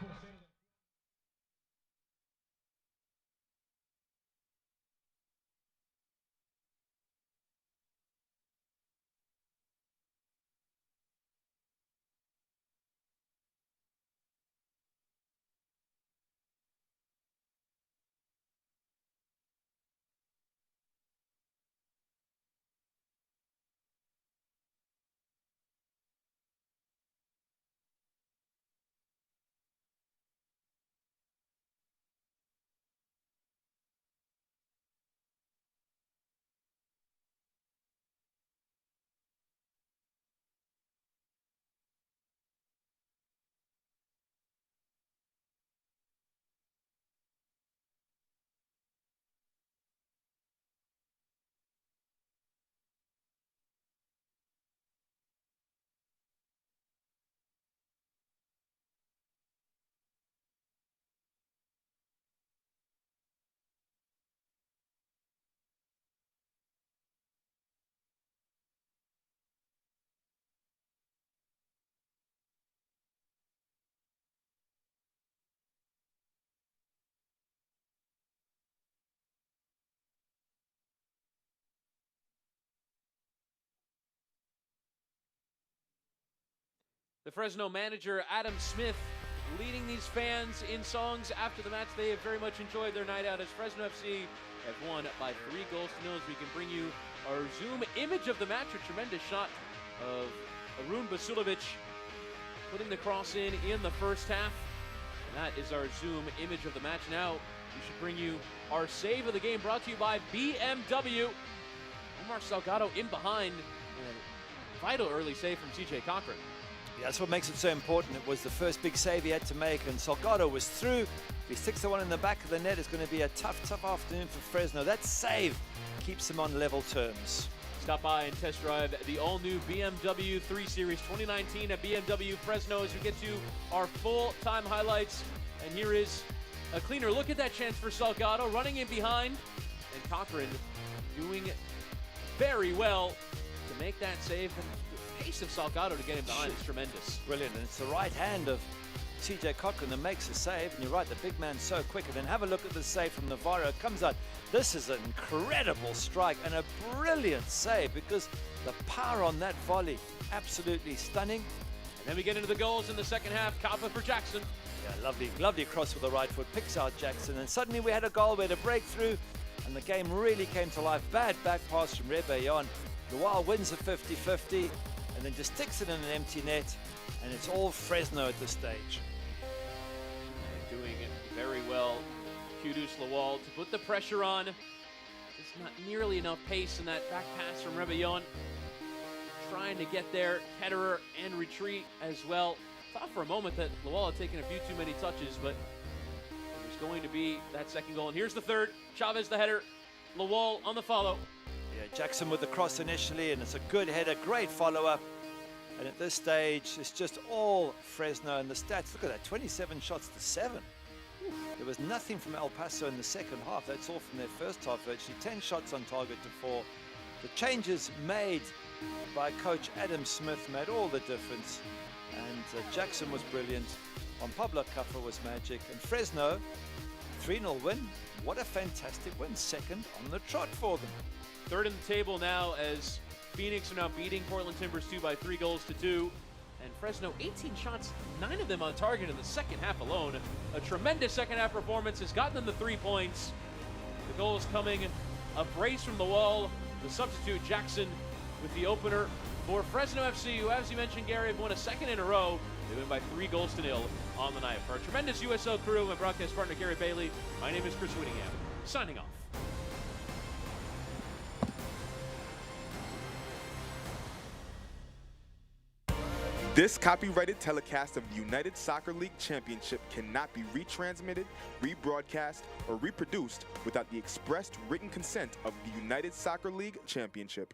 The Fresno manager, Adam Smith, leading these fans in songs after the match. They have very much enjoyed their night out as Fresno FC have won by 3-0. As we can bring you our Zoom image of the match. A tremendous shot of Arun Basulovic putting the cross in the first half. And that is our Zoom image of the match. Now we should bring you our save of the game, brought to you by BMW. Omar Salgado in behind. A vital early save from CJ Cochran. Yeah, that's what makes it so important. It was the first big save he had to make, and Salgado was through. If he sticks the one in the back of the net, it's going to be a tough afternoon for Fresno. That save keeps him on level terms. Stop by and test drive the all-new BMW 3 Series 2019 at BMW Fresno as we get to our full-time highlights. And here is a cleaner look at that chance for Salgado, running in behind, and Cochran doing very well to make that save. And the pace of Salgado to get him behind is tremendous. Brilliant, and it's the right hand of TJ Cochran that makes a save, and you're right, the big man's so quick. And then have a look at the save from Navarro. Comes out. This is an incredible strike and a brilliant save because the power on that volley, absolutely stunning. And then we get into the goals in the second half. Kappa for Jackson. Yeah, lovely cross with the right foot, picks out Jackson, and suddenly we had a goal, we had a breakthrough, and the game really came to life. Bad back pass from Rebellon. Loire wins a 50-50, and then just sticks it in an empty net, and it's all Fresno at this stage. They're doing it very well. Kudus Lawal to put the pressure on. Just not nearly enough pace in that back pass from Rebellon. Trying to get there, Ketterer and retreat as well. Thought for a moment that Lawal had taken a few too many touches, but there's going to be that second goal. And here's the third. Chavez the header. Lawal on the follow. Yeah, Jackson with the cross initially, and it's a good header, great follow-up. And at this stage, it's just all Fresno, and the stats, look at that, 27 shots to 7. There was nothing from El Paso in the second half. That's all from their first half, virtually 10 shots on target to 4. The changes made by coach Adam Smith made all the difference. And Jackson was brilliant. On Pablo Caffa was magic. And Fresno, 3-0 win. What a fantastic win. Second on the trot for them. Third in the table now as Phoenix are now beating Portland Timbers 2 by 3-2. And Fresno, 18 shots, 9 of them on target in the second half alone. A tremendous second half performance has gotten them the 3 points. The goal is coming, a brace from the wall. The substitute Jackson with the opener for Fresno FC, who, as you mentioned, Gary, have won a second in a row. They win by 3-0 on the night. For our tremendous USL crew, my broadcast partner Gary Bailey, my name is Chris Whittingham, signing off. This copyrighted telecast of the United Soccer League Championship cannot be retransmitted, rebroadcast, or reproduced without the expressed written consent of the United Soccer League Championship.